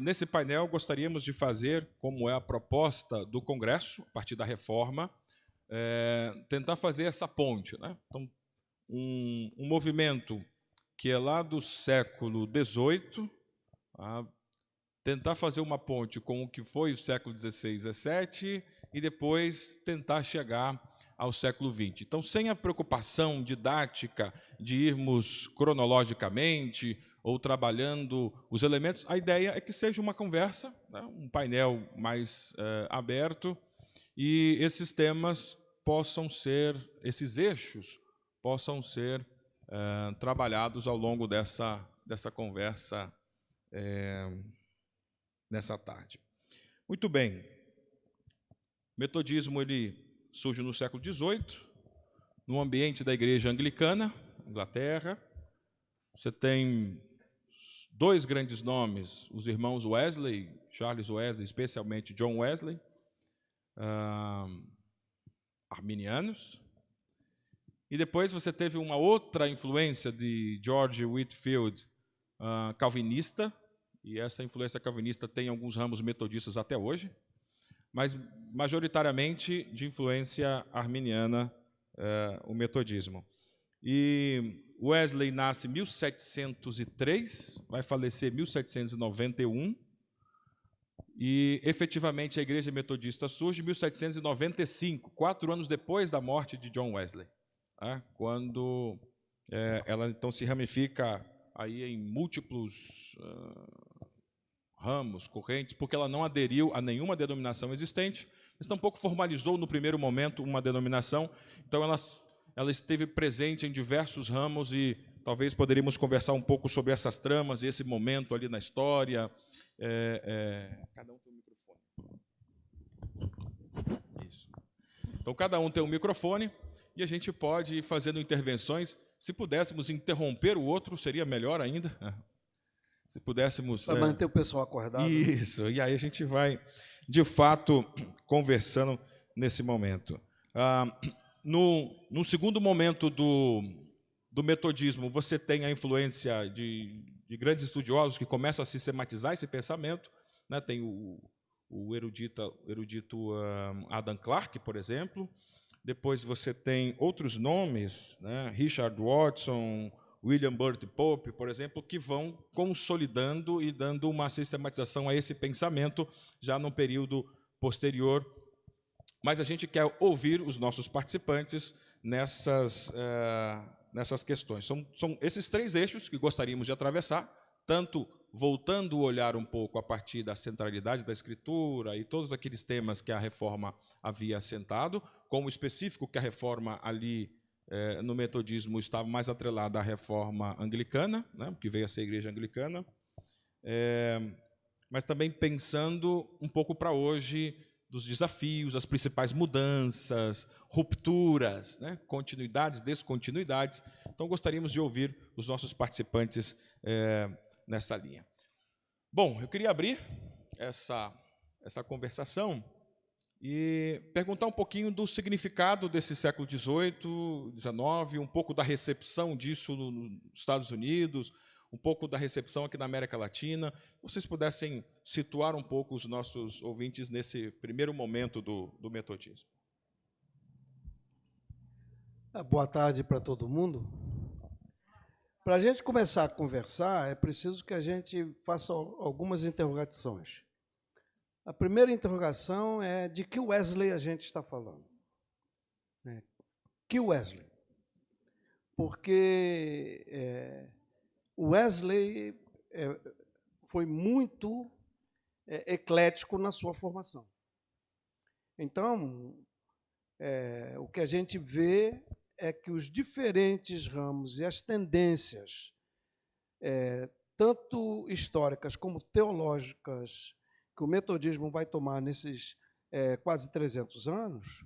nesse painel, gostaríamos de fazer, como é a proposta do Congresso, a partir da reforma, tentar fazer essa ponte, né? Então, um movimento que é lá do século XVIII, tentar fazer uma ponte com o que foi o século XVI, XVII, e depois tentar chegar ao século XX. Então, sem a preocupação didática de irmos cronologicamente ou trabalhando os elementos, a ideia é que seja uma conversa, né, um painel mais aberto, e esses temas possam ser, esses eixos possam ser trabalhados ao longo dessa conversa nessa tarde. Muito bem. O metodismo ele surge no século XVIII, no ambiente da igreja anglicana, Inglaterra. Você tem dois grandes nomes, os irmãos Wesley, Charles Wesley, especialmente John Wesley, arminianos. E depois você teve uma outra influência de George Whitefield, calvinista, e essa influência calvinista tem alguns ramos metodistas até hoje, mas majoritariamente de influência arminiana, o metodismo. E Wesley nasce em 1703, vai falecer em 1791, e efetivamente a igreja metodista surge em 1795, 4 anos depois da morte de John Wesley, quando ela então se ramifica aí em múltiplos ramos, correntes, porque ela não aderiu a nenhuma denominação existente, mas tampouco formalizou no primeiro momento uma denominação, então ela esteve presente em diversos ramos e talvez poderíamos conversar um pouco sobre essas tramas e esse momento ali na história. Cada um tem um microfone. Isso. Então, cada um tem um microfone e a gente pode ir fazendo intervenções. Se pudéssemos interromper o outro, seria melhor ainda. Se pudéssemos... Para manter o pessoal acordado. Isso, e aí a gente vai, de fato, conversando nesse momento. No segundo momento do metodismo, você tem a influência de grandes estudiosos que começam a sistematizar esse pensamento, né? Tem o erudito Adam Clarke, por exemplo. Depois você tem outros nomes, né? Richard Watson, William Burt Pope, por exemplo, que vão consolidando e dando uma sistematização a esse pensamento já no período posterior. Mas a gente quer ouvir os nossos participantes nessas questões. São esses 3 eixos que gostaríamos de atravessar, tanto voltando o olhar um pouco a partir da centralidade da Escritura e todos aqueles temas que a Reforma havia assentado, como específico que a Reforma ali no metodismo estava mais atrelada à Reforma anglicana, né, que veio a ser a Igreja Anglicana, mas também pensando um pouco para hoje dos desafios, as principais mudanças, rupturas, né, continuidades, descontinuidades. Então, gostaríamos de ouvir os nossos participantes nessa linha. Bom, eu queria abrir essa conversação e perguntar um pouquinho do significado desse século XVIII, XIX, um pouco da recepção disso nos Estados Unidos, um pouco da recepção aqui na América Latina. Vocês pudessem situar um pouco os nossos ouvintes nesse primeiro momento do metodismo. Boa tarde para todo mundo. Para a gente começar a conversar, é preciso que a gente faça algumas interrogações. A primeira interrogação é de que Wesley a gente está falando. Que Wesley? Porque Wesley foi muito eclético na sua formação. Então, o que a gente vê é que os diferentes ramos e as tendências, tanto históricas como teológicas, que o metodismo vai tomar nesses quase 300 anos,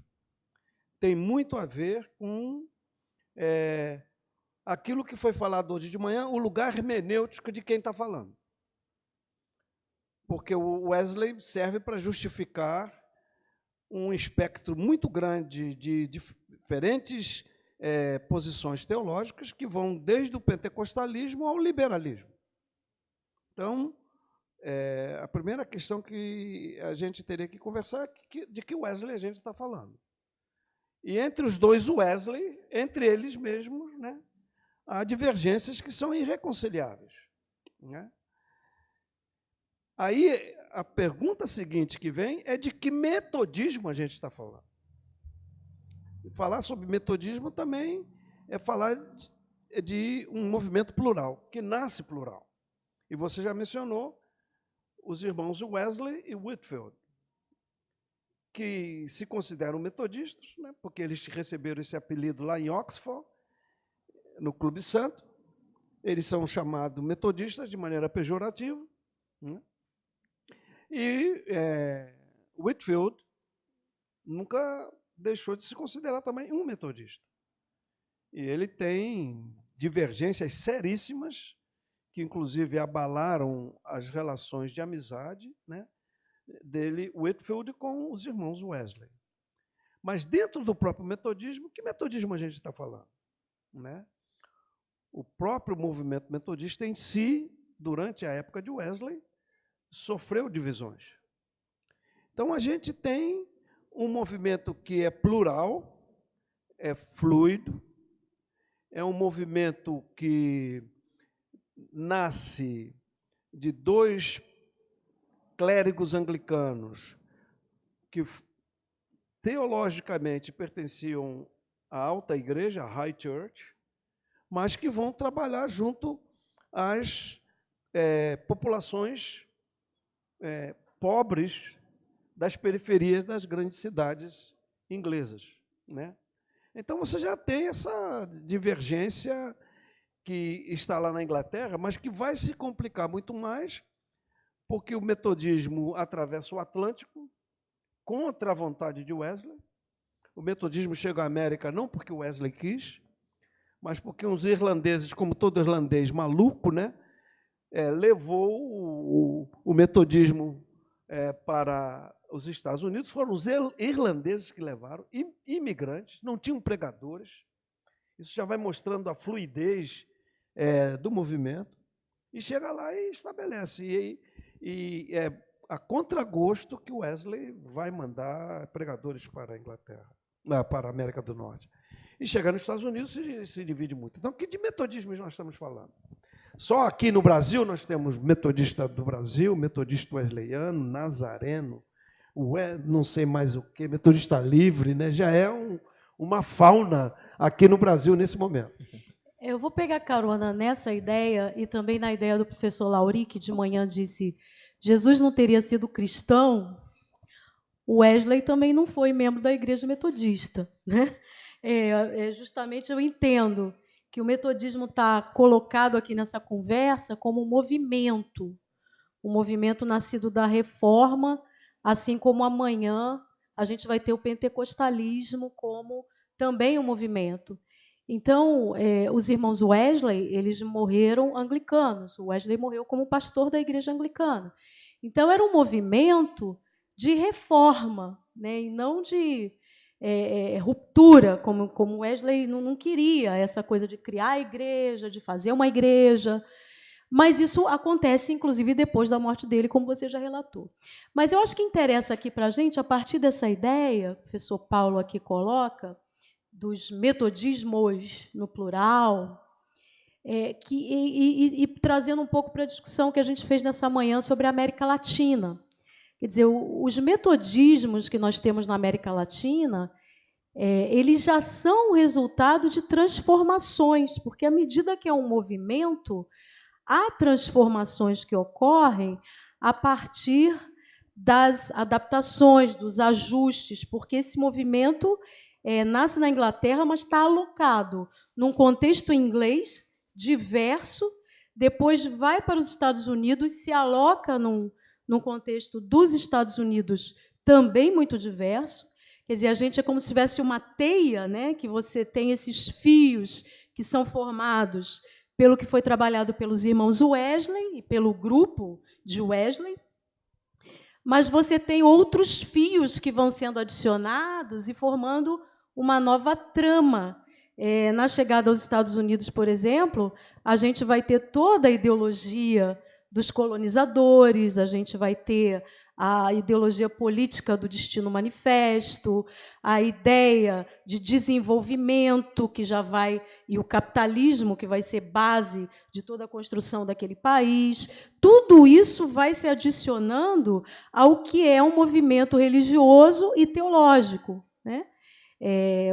tem muito a ver com aquilo que foi falado hoje de manhã, o lugar hermenêutico de quem está falando. Porque o Wesley serve para justificar um espectro muito grande de diferentes posições teológicas que vão desde o pentecostalismo ao liberalismo. Então, a primeira questão que a gente teria que conversar é de que Wesley a gente está falando. E entre os dois Wesley, entre eles mesmos, né, há divergências que são irreconciliáveis, né? Aí, a pergunta seguinte que vem é de que metodismo a gente está falando. E falar sobre metodismo também é falar de um movimento plural, que nasce plural. E você já mencionou os irmãos Wesley e Whitefield, que se consideram metodistas, né, porque eles receberam esse apelido lá em Oxford, no Clube Santo. Eles são chamados metodistas de maneira pejorativa, né? E Whitefield nunca deixou de se considerar também um metodista. E ele tem divergências seríssimas, que inclusive abalaram as relações de amizade, né, dele, Whitefield, com os irmãos Wesley. Mas dentro do próprio metodismo, que metodismo a gente está falando, né? O próprio movimento metodista em si, durante a época de Wesley, sofreu divisões. Então, a gente tem um movimento que é plural, é fluido, é um movimento que nasce de dois clérigos anglicanos que teologicamente pertenciam à alta igreja, à High Church, mas que vão trabalhar junto às populações pobres das periferias das grandes cidades inglesas, né? Então, você já tem essa divergência que está lá na Inglaterra, mas que vai se complicar muito mais, porque o metodismo atravessa o Atlântico contra a vontade de Wesley. O metodismo chega à América não porque Wesley quis, mas porque uns irlandeses, como todo irlandês maluco, né, levou o metodismo para os Estados Unidos. Foram os irlandeses que levaram, imigrantes, não tinham pregadores. Isso já vai mostrando a fluidez do movimento. E chega lá e estabelece. E é a contragosto que Wesley vai mandar pregadores para a Inglaterra, para a América do Norte. E chega nos Estados Unidos se divide muito. Então, que de metodismo nós estamos falando? Só aqui no Brasil nós temos metodista do Brasil, metodista wesleyano, nazareno, não sei mais o que, metodista livre, né? Já é uma fauna aqui no Brasil nesse momento. Eu vou pegar carona nessa ideia e também na ideia do professor Lauri, que de manhã disse: Jesus não teria sido cristão, o Wesley também não foi membro da Igreja Metodista, né? Justamente eu entendo que o metodismo está colocado aqui nessa conversa como um movimento nascido da reforma, assim como amanhã a gente vai ter o pentecostalismo como também um movimento. Então, os irmãos Wesley, eles morreram anglicanos. O Wesley morreu como pastor da igreja anglicana. Então, era um movimento de reforma, né, e não de ruptura, como Wesley não queria, essa coisa de criar a igreja, de fazer uma igreja. Mas isso acontece, inclusive, depois da morte dele, como você já relatou. Mas eu acho que interessa aqui para a gente, a partir dessa ideia, o professor Paulo aqui coloca, dos metodismos no plural, e trazendo um pouco para a discussão que a gente fez nessa manhã sobre a América Latina. Quer dizer, os metodismos que nós temos na América Latina, eles já são resultado de transformações, porque à medida que é um movimento, há transformações que ocorrem a partir das adaptações, dos ajustes, porque esse movimento nasce na Inglaterra, mas está alocado num contexto inglês diverso, depois vai para os Estados Unidos, se aloca num contexto dos Estados Unidos também muito diverso. Quer dizer, a gente é como se tivesse uma teia, né, que você tem esses fios que são formados pelo que foi trabalhado pelos irmãos Wesley e pelo grupo de Wesley, mas você tem outros fios que vão sendo adicionados e formando uma nova trama. Na chegada aos Estados Unidos, por exemplo, a gente vai ter toda a ideologia dos colonizadores, a gente vai ter a ideologia política do destino manifesto, a ideia de desenvolvimento que já vai, e o capitalismo que vai ser base de toda a construção daquele país. Tudo isso vai se adicionando ao que é um movimento religioso e teológico, né?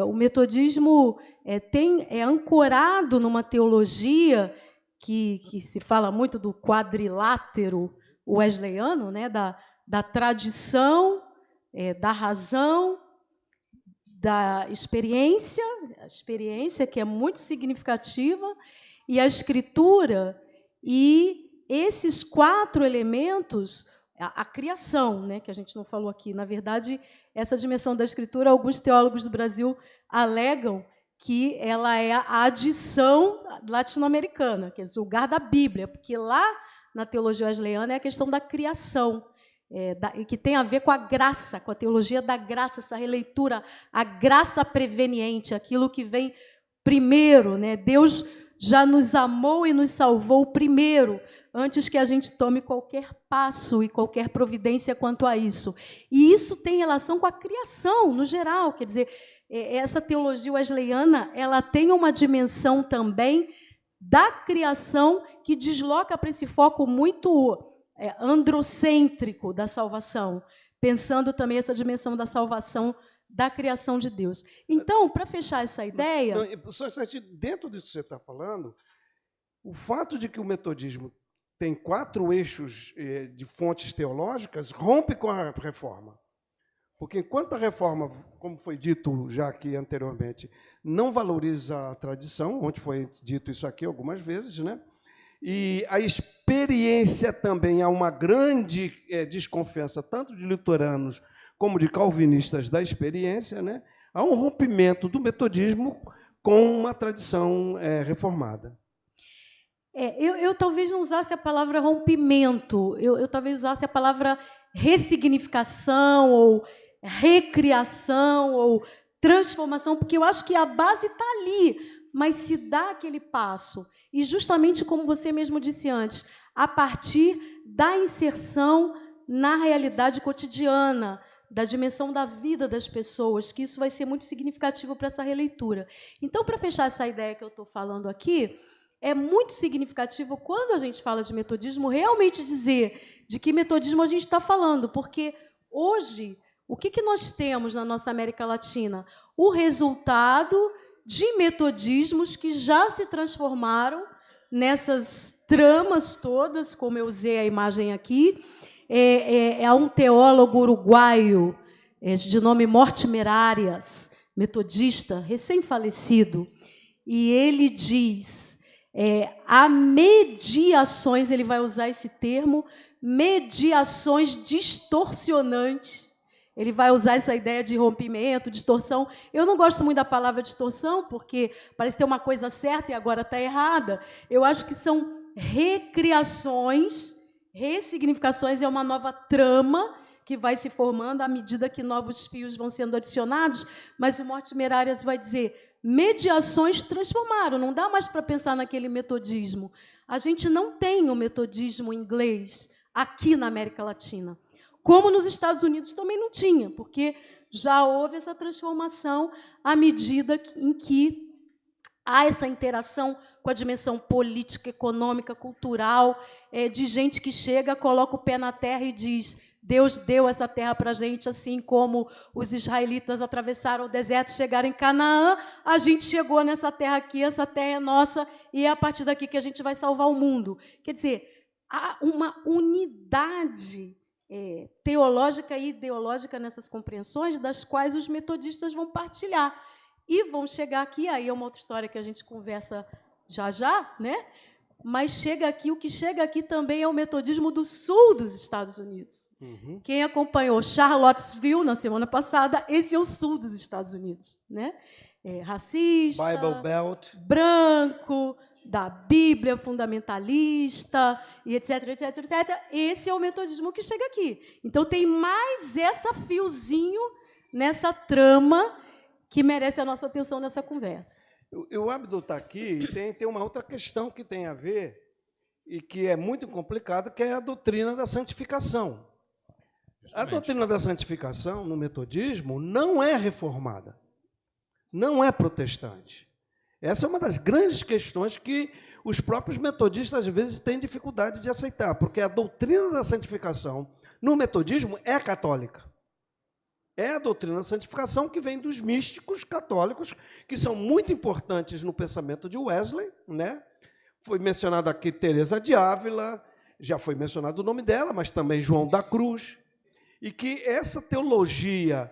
O metodismo é ancorado numa teologia que se fala muito do quadrilátero wesleyano, né? Da tradição, da razão, da experiência, a experiência que é muito significativa, e a escritura, e esses 4 elementos, a criação, né, que a gente não falou aqui. Na verdade, essa dimensão da escritura, alguns teólogos do Brasil alegam que ela é a adição latino-americana, que é o lugar da Bíblia, porque lá na teologia wesleyana é a questão da criação, que tem a ver com a graça, com a teologia da graça, essa releitura, a graça preveniente, aquilo que vem primeiro, né? Deus já nos amou e nos salvou primeiro, antes que a gente tome qualquer passo e qualquer providência quanto a isso. E isso tem relação com a criação, no geral. Quer dizer, essa teologia wesleyana, ela tem uma dimensão também da criação que desloca para esse foco muito androcêntrico da salvação, pensando também essa dimensão da salvação da criação de Deus. Então, para fechar essa ideia... Dentro disso que você está falando, o fato de que o metodismo tem 4 eixos de fontes teológicas rompe com a reforma. Porque enquanto a reforma, como foi dito já aqui anteriormente, não valoriza a tradição, onde foi dito isso aqui algumas vezes, né? E a experiência também, há uma grande desconfiança, tanto de luteranos como de calvinistas da experiência, né? Há um rompimento do metodismo com uma tradição reformada. Eu talvez não usasse a palavra rompimento, eu talvez usasse a palavra ressignificação, ou recriação, ou transformação, porque eu acho que a base está ali, mas se dá aquele passo. E justamente como você mesmo disse antes, a partir da inserção na realidade cotidiana, da dimensão da vida das pessoas, que isso vai ser muito significativo para essa releitura. Então, para fechar essa ideia que eu estou falando aqui, é muito significativo, quando a gente fala de metodismo, realmente dizer de que metodismo a gente está falando, porque hoje, o que nós temos na nossa América Latina? O resultado de metodismos que já se transformaram nessas tramas todas, como eu usei a imagem aqui. É um teólogo uruguaio de nome Mortimer Arias, metodista, recém-falecido, e ele diz, há mediações, ele vai usar esse termo, mediações distorcionantes. Ele vai usar essa ideia de rompimento, distorção. Eu não gosto muito da palavra distorção, porque parece ter uma coisa certa e agora está errada. Eu acho que são recriações, ressignificações, é uma nova trama que vai se formando à medida que novos fios vão sendo adicionados, mas o Mortimer Arias vai dizer, mediações transformaram, não dá mais para pensar naquele metodismo. A gente não tem o metodismo inglês aqui na América Latina. Como nos Estados Unidos também não tinha, porque já houve essa transformação à medida em que há essa interação com a dimensão política, econômica, cultural, de gente que chega, coloca o pé na terra e diz, Deus deu essa terra para a gente, assim como os israelitas atravessaram o deserto e chegaram em Canaã, a gente chegou nessa terra aqui, essa terra é nossa, e é a partir daqui que a gente vai salvar o mundo. Quer dizer, há uma unidade teológica e ideológica nessas compreensões, das quais os metodistas vão partilhar. E vão chegar aqui, aí é uma outra história que a gente conversa já, né? Mas chega aqui, o que chega aqui também é o metodismo do sul dos Estados Unidos. Uhum. Quem acompanhou Charlottesville na semana passada, esse é o sul dos Estados Unidos, né? Racista, Bible Belt, branco, da Bíblia, fundamentalista, e etc, etc, etc. Esse é o metodismo que chega aqui. Então, tem mais esse fiozinho nessa trama que merece a nossa atenção nessa conversa. O Abdul está aqui e tem uma outra questão que tem a ver, e que é muito complicada, que é a doutrina da santificação. A doutrina da santificação, no metodismo, não é reformada, não é protestante. Essa é uma das grandes questões que os próprios metodistas, às vezes, têm dificuldade de aceitar, porque a doutrina da santificação, no metodismo, é católica. É a doutrina da santificação que vem dos místicos católicos, que são muito importantes no pensamento de Wesley, né? Foi mencionado aqui Teresa de Ávila, já foi mencionado o nome dela, mas também João da Cruz, e que essa teologia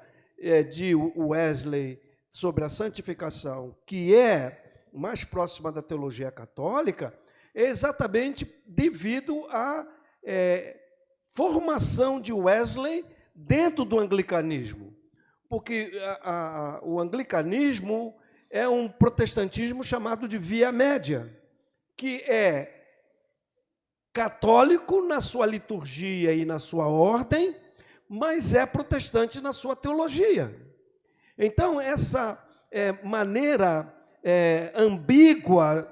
de Wesley sobre a santificação, que é mais próxima da teologia católica, é exatamente devido à formação de Wesley dentro do anglicanismo, porque o anglicanismo é um protestantismo chamado de via média, que é católico na sua liturgia e na sua ordem, mas é protestante na sua teologia. Então, essa maneira ambígua,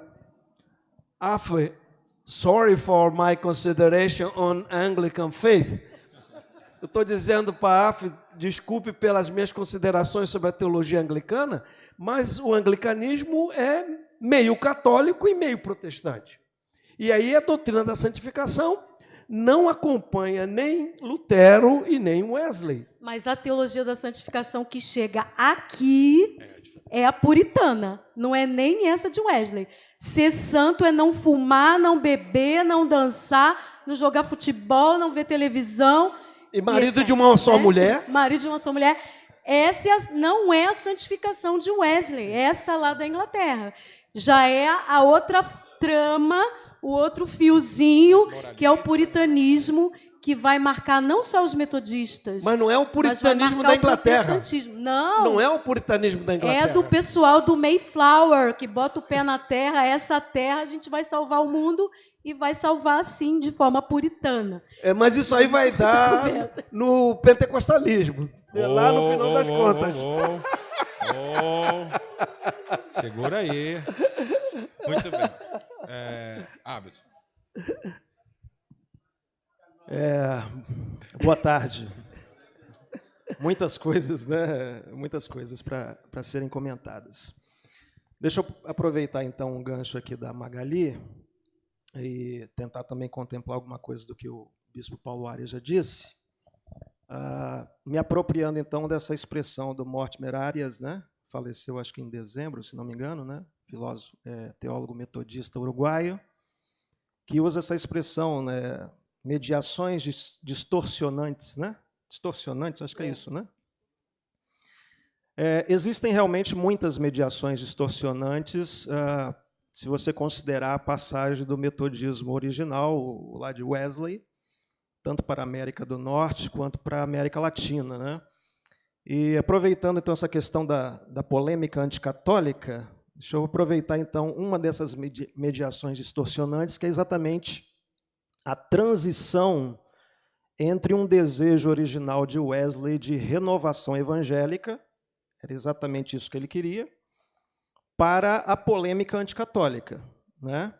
sorry for my consideration on Anglican faith. Eu estou dizendo para a AF, desculpe pelas minhas considerações sobre a teologia anglicana, mas o anglicanismo é meio católico e meio protestante. E aí a doutrina da santificação não acompanha nem Lutero e nem Wesley. Mas a teologia da santificação que chega aqui é a puritana, não é nem essa de Wesley. Ser santo é não fumar, não beber, não dançar, não jogar futebol, não ver televisão. E marido de uma só mulher. Marido de uma só mulher. Essa não é a santificação de Wesley, essa lá da Inglaterra. Já é a outra trama, o outro fiozinho, que é o puritanismo, que vai marcar não só os metodistas. Mas não é o puritanismo da Inglaterra. Não. Não é o puritanismo da Inglaterra. É do pessoal do Mayflower, que bota o pé na terra, essa terra a gente vai salvar o mundo e vai salvar assim, de forma puritana. Mas isso aí vai dar no pentecostalismo, lá no final das contas. Segura aí. Muito bem. Ábito. Boa tarde. Muitas coisas, né? Muitas coisas para serem comentadas. Deixa eu aproveitar, então, um gancho aqui da Magali e tentar também contemplar alguma coisa do que o bispo Paulo Arias já disse, me apropriando, então, dessa expressão do Mortimer Arias, né? Faleceu, acho que em dezembro, se não me engano, né? Filósofo, teólogo metodista uruguaio, que usa essa expressão, né? Mediações distorcionantes, né? Distorcionantes, acho que é isso, né? Existem realmente muitas mediações distorcionantes, se você considerar a passagem do metodismo original, lá de Wesley, tanto para a América do Norte quanto para a América Latina, né? E aproveitando, então, essa questão da polêmica anticatólica, deixa eu aproveitar, então, uma dessas mediações distorcionantes, que é exatamente a transição entre um desejo original de Wesley de renovação evangélica, era exatamente isso que ele queria, para a polêmica anticatólica, né?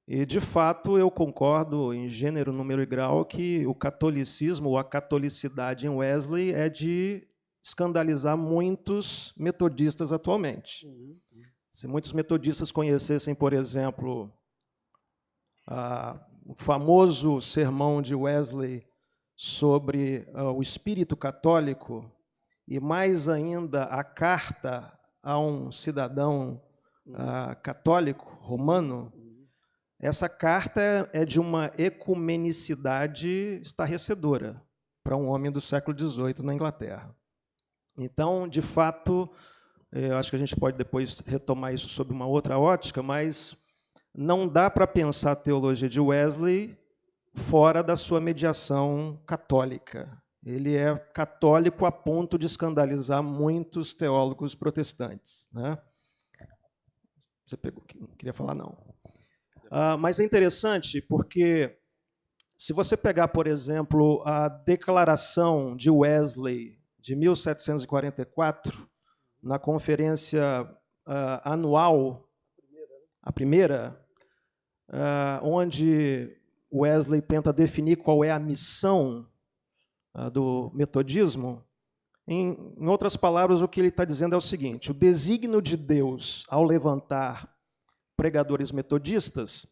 E, de fato, eu concordo em gênero, número e grau que o catolicismo, ou a catolicidade em Wesley, é de escandalizar muitos metodistas atualmente. Se muitos metodistas conhecessem, por exemplo, o famoso sermão de Wesley sobre o espírito católico, e mais ainda a carta a um cidadão católico romano, essa carta é de uma ecumenicidade estarrecedora para um homem do século XVIII na Inglaterra. Então, de fato, eu acho que a gente pode depois retomar isso sob uma outra ótica, mas não dá para pensar a teologia de Wesley fora da sua mediação católica. Ele é católico a ponto de escandalizar muitos teólogos protestantes, né? Você pegou, não queria falar, não. Mas é interessante porque, se você pegar, por exemplo, a declaração de Wesley de 1744, na conferência anual, a primeira, onde Wesley tenta definir qual é a missão do metodismo. Em outras palavras, o que ele está dizendo é o seguinte: o desígnio de Deus ao levantar pregadores metodistas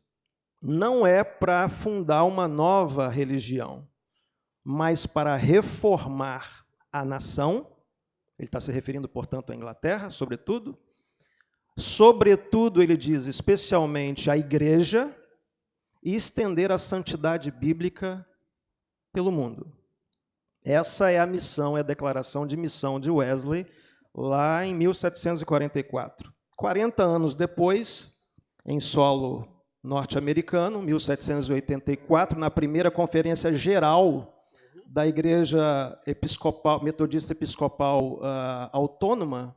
não é para fundar uma nova religião, mas para reformar a nação. Ele está se referindo, portanto, à Inglaterra, sobretudo. Sobretudo, ele diz, especialmente à igreja, e estender a santidade bíblica pelo mundo. Essa é a missão, é a declaração de missão de Wesley, lá em 1744. 40 anos depois, em solo norte-americano, 1784, na primeira conferência geral da Igreja Episcopal, Metodista Episcopal Autônoma,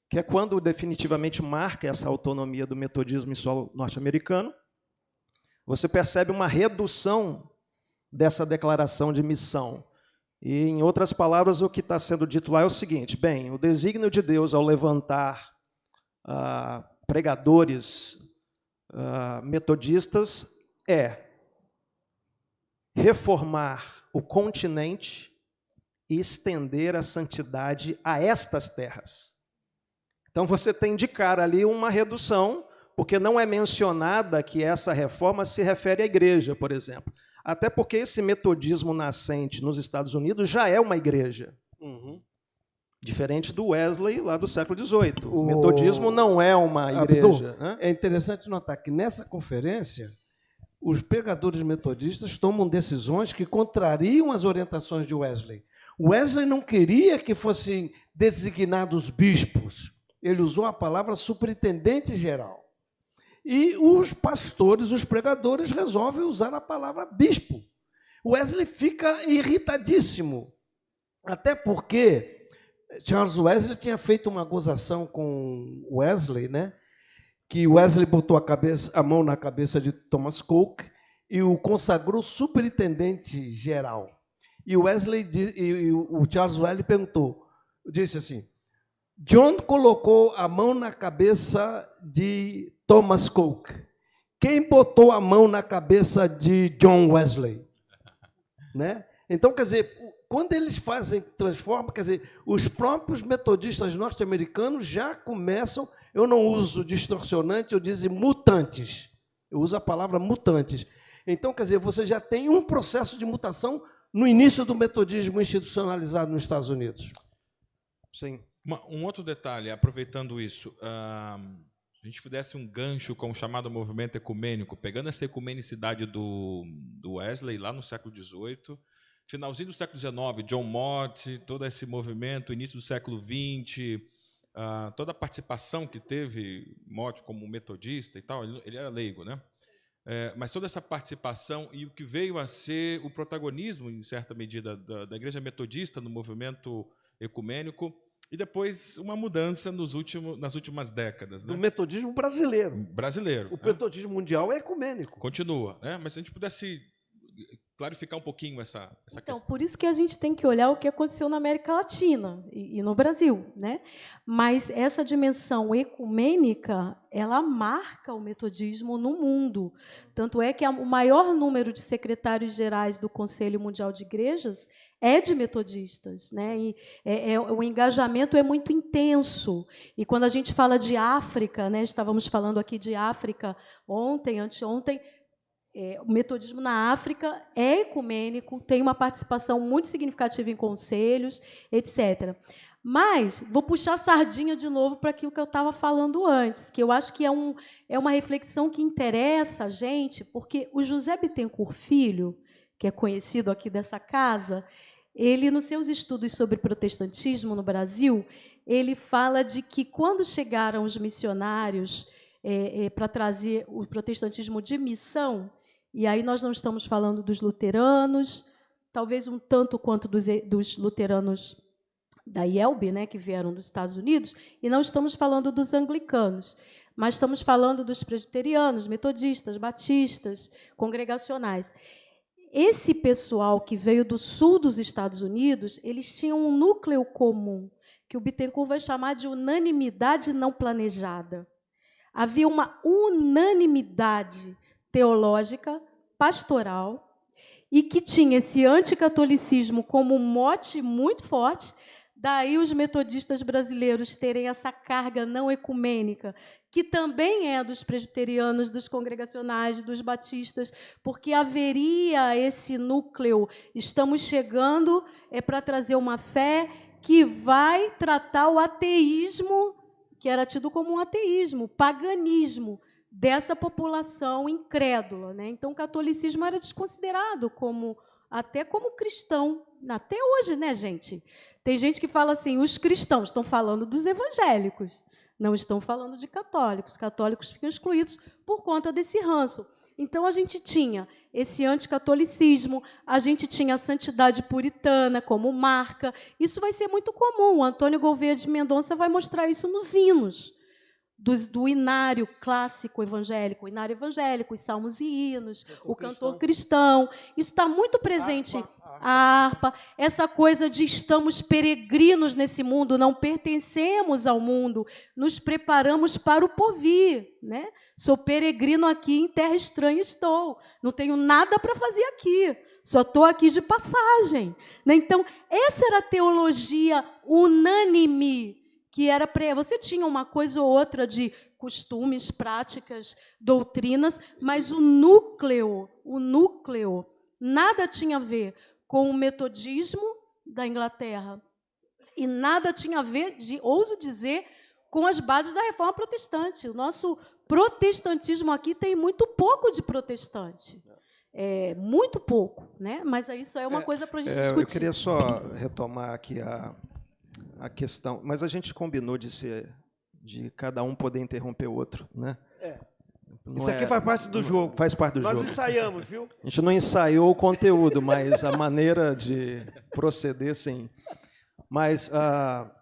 que é quando definitivamente marca essa autonomia do metodismo em solo norte-americano, você percebe uma redução dessa declaração de missão. E, em outras palavras, o que está sendo dito lá é o seguinte: bem, o desígnio de Deus ao levantar pregadores metodistas é reformar o continente e estender a santidade a estas terras. Então você tem de cara ali uma redução, porque não é mencionada que essa reforma se refere à igreja, por exemplo. Até porque esse metodismo nascente nos Estados Unidos já é uma igreja. Diferente do Wesley, lá do século XVIII. O metodismo não é uma igreja. É interessante notar que nessa conferência, os pregadores metodistas tomam decisões que contrariam as orientações de Wesley. Wesley não queria que fossem designados bispos. Ele usou a palavra superintendente geral. E os pastores, os pregadores, resolvem usar a palavra bispo. Wesley fica irritadíssimo, até porque Charles Wesley tinha feito uma gozação com Wesley, né? Que Wesley botou a mão na cabeça de Thomas Coke e o consagrou superintendente geral. E o Charles Wesley disse assim: John colocou a mão na cabeça de Thomas Coke. Quem botou a mão na cabeça de John Wesley? Né? Então, quer dizer, quando eles transformam, quer dizer, os próprios metodistas norte-americanos já começam, eu não uso distorcionante, eu digo mutantes. Eu uso a palavra mutantes. Então, quer dizer, você já tem um processo de mutação no início do metodismo institucionalizado nos Estados Unidos. Sim. Um outro detalhe, aproveitando isso, a gente desse um gancho com o chamado movimento ecumênico, pegando essa ecumenicidade do Wesley lá no século XVIII, finalzinho do século XIX, John Mott, todo esse movimento, início do século XX, toda a participação que teve Mott como metodista e tal, ele era leigo, né? Mas toda essa participação e o que veio a ser o protagonismo, em certa medida, da Igreja Metodista no movimento ecumênico, e depois uma mudança nas últimas décadas. Né? Do metodismo brasileiro. Brasileiro. O metodismo mundial é ecumênico. Continua, né? Mas se a gente pudesse clarificar um pouquinho essa questão. Por isso que a gente tem que olhar o que aconteceu na América Latina e no Brasil, né? Mas essa dimensão ecumênica, ela marca o metodismo no mundo. Tanto é que o maior número de secretários gerais do Conselho Mundial de Igrejas é de metodistas, né? E o engajamento é muito intenso. E quando a gente fala de África, né? Estávamos falando aqui de África ontem, anteontem. O metodismo na África é ecumênico, tem uma participação muito significativa em conselhos, etc. Mas vou puxar a sardinha de novo para aquilo que eu estava falando antes, que eu acho que é uma reflexão que interessa a gente, porque o José Bittencourt Filho, que é conhecido aqui dessa casa, ele, nos seus estudos sobre protestantismo no Brasil, ele fala de que, quando chegaram os missionários para trazer o protestantismo de missão, e aí nós não estamos falando dos luteranos, talvez um tanto quanto dos luteranos da IELB, né, que vieram dos Estados Unidos, e não estamos falando dos anglicanos, mas estamos falando dos presbiterianos, metodistas, batistas, congregacionais. Esse pessoal que veio do sul dos Estados Unidos, eles tinham um núcleo comum, que o Bittencourt vai chamar de unanimidade não planejada. Havia uma unanimidade teológica, pastoral, e que tinha esse anticatolicismo como mote muito forte. Daí os metodistas brasileiros terem essa carga não ecumênica, que também é dos presbiterianos, dos congregacionais, dos batistas, porque haveria esse núcleo. Estamos chegando para trazer uma fé que vai tratar o ateísmo, que era tido como um ateísmo, paganismo, dessa população incrédula, né? Então, o catolicismo era desconsiderado até como cristão. Até hoje, né, gente? Tem gente que fala assim, os cristãos estão falando dos evangélicos, não estão falando de católicos. Católicos ficam excluídos por conta desse ranço. Então, a gente tinha esse anticatolicismo, a gente tinha a santidade puritana como marca. Isso vai ser muito comum. O Antônio Gouveia de Mendonça vai mostrar isso nos hinos do inário clássico evangélico, o inário evangélico, os salmos e hinos, o cantor cristão. Isso está muito presente. A harpa, essa coisa de estamos peregrinos nesse mundo, não pertencemos ao mundo, nos preparamos para o porvir, né? Sou peregrino aqui, em terra estranha estou, não tenho nada para fazer aqui, só estou aqui de passagem, né? Então, essa era a teologia unânime, que era você tinha uma coisa ou outra de costumes, práticas, doutrinas, mas o núcleo, nada tinha a ver com o metodismo da Inglaterra e nada tinha a ver, ouso dizer, com as bases da reforma protestante. O nosso protestantismo aqui tem muito pouco de protestante. Muito pouco, né? Mas isso é uma coisa para a gente discutir. Eu queria só retomar aqui a questão, mas a gente combinou de cada um poder interromper o outro, né? Isso aqui faz parte do jogo. Faz parte do jogo. Nós ensaiamos, viu? A gente não ensaiou o conteúdo, mas a maneira de proceder, sim. Mas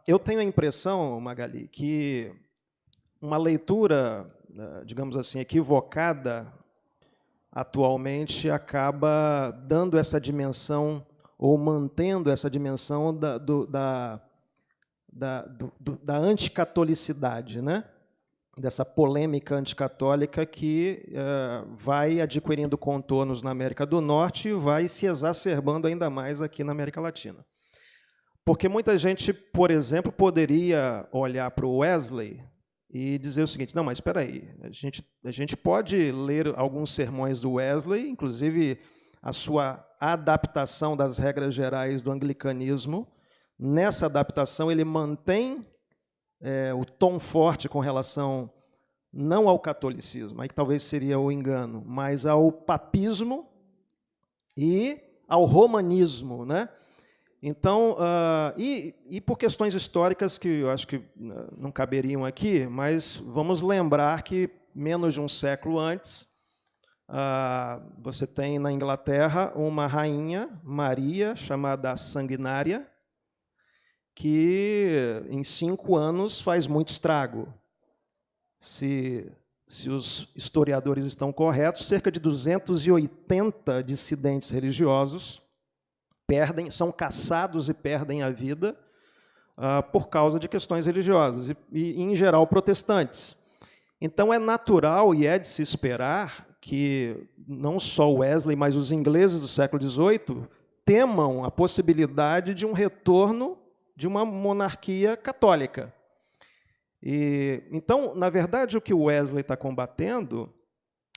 eu tenho a impressão, Magali, que uma leitura, digamos assim, equivocada, atualmente acaba dando essa dimensão, ou mantendo essa dimensão da anticatolicidade, né? Dessa polêmica anticatólica que vai adquirindo contornos na América do Norte e vai se exacerbando ainda mais aqui na América Latina. Porque muita gente, por exemplo, poderia olhar para o Wesley e dizer o seguinte, não, mas espera aí, a gente pode ler alguns sermões do Wesley, inclusive a sua adaptação das regras gerais do anglicanismo. Nessa adaptação, ele mantém o tom forte com relação, não ao catolicismo, aí talvez seria o engano, mas ao papismo e ao romanismo, né? Então, e por questões históricas que eu acho que não caberiam aqui, mas vamos lembrar que menos de um século antes, você tem na Inglaterra uma rainha, Maria, chamada Sanguinária, que em 5 anos faz muito estrago. Se os historiadores estão corretos, cerca de 280 dissidentes religiosos são caçados e perdem a vida por causa de questões religiosas, e em geral protestantes. Então é natural e é de se esperar que não só Wesley, mas os ingleses do século XVIII temam a possibilidade de um retorno de uma monarquia católica. Então, na verdade, o que o Wesley está combatendo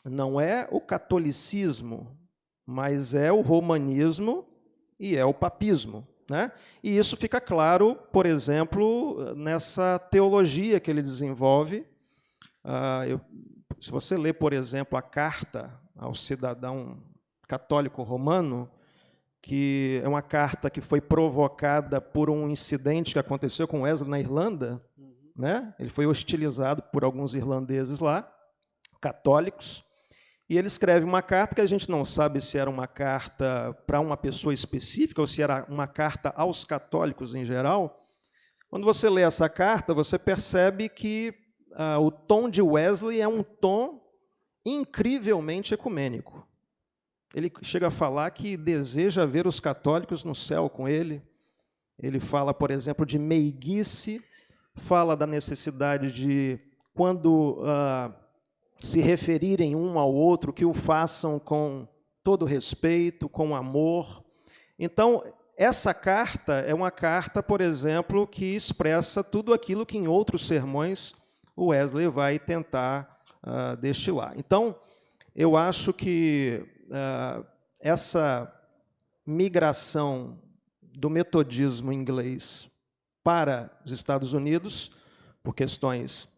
não é o catolicismo, mas é o romanismo e é o papismo, né? E isso fica claro, por exemplo, nessa teologia que ele desenvolve. Se você ler, por exemplo, a carta ao cidadão católico romano, que é uma carta que foi provocada por um incidente que aconteceu com Wesley na Irlanda, né? Ele foi hostilizado por alguns irlandeses lá, católicos, e ele escreve uma carta que a gente não sabe se era uma carta para uma pessoa específica ou se era uma carta aos católicos em geral. Quando você lê essa carta, você percebe que o tom de Wesley é um tom incrivelmente ecumênico. Ele chega a falar que deseja ver os católicos no céu com ele. Ele fala, por exemplo, de meiguice, fala da necessidade de, quando se referirem um ao outro, que o façam com todo respeito, com amor. Então, essa carta é uma carta, por exemplo, que expressa tudo aquilo que em outros sermões o Wesley vai tentar destilar. Então, eu acho que essa migração do metodismo inglês para os Estados Unidos, por questões...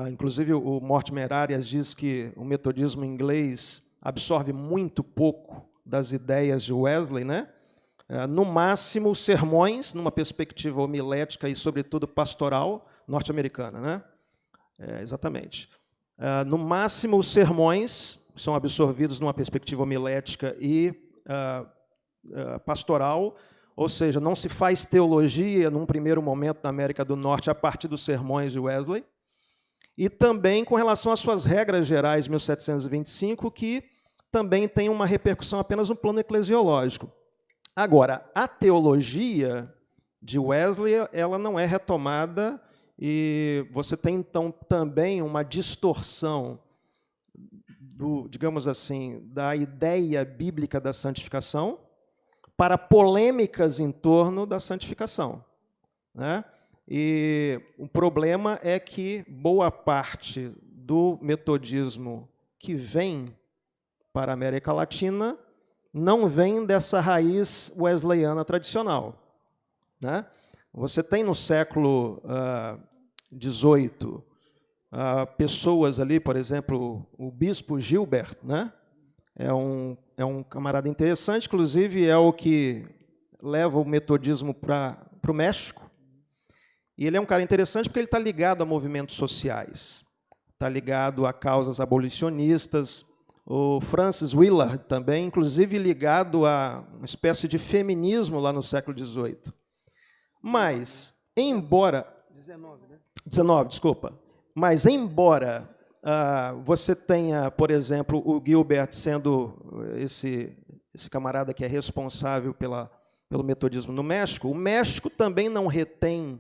inclusive, o Mortimer Arias diz que o metodismo inglês absorve muito pouco das ideias de Wesley, né? No máximo, sermões, numa perspectiva homilética e, sobretudo, pastoral norte-americana, né? Exatamente. No máximo, os sermões são absorvidos numa perspectiva homilética e pastoral, ou seja, não se faz teologia, num primeiro momento, na América do Norte, a partir dos sermões de Wesley, e também com relação às suas regras gerais, 1725, que também tem uma repercussão apenas no plano eclesiológico. Agora, a teologia de Wesley, ela não é retomada, e você tem, então, também uma distorção digamos assim, da ideia bíblica da santificação para polêmicas em torno da santificação, né? E o problema é que boa parte do metodismo que vem para a América Latina não vem dessa raiz wesleyana tradicional, né? Você tem no século XVIII pessoas ali, por exemplo, o bispo Gilbert, né? É um camarada interessante, inclusive é o que leva o metodismo para o México. E ele é um cara interessante porque ele está ligado a movimentos sociais, está ligado a causas abolicionistas. O Francis Willard também, inclusive ligado a uma espécie de feminismo lá no século XVIII. Mas, embora... 19, né? 19, desculpa. Mas, embora você tenha, por exemplo, o Gilbert sendo esse camarada que é responsável pelo metodismo no México, o México também não retém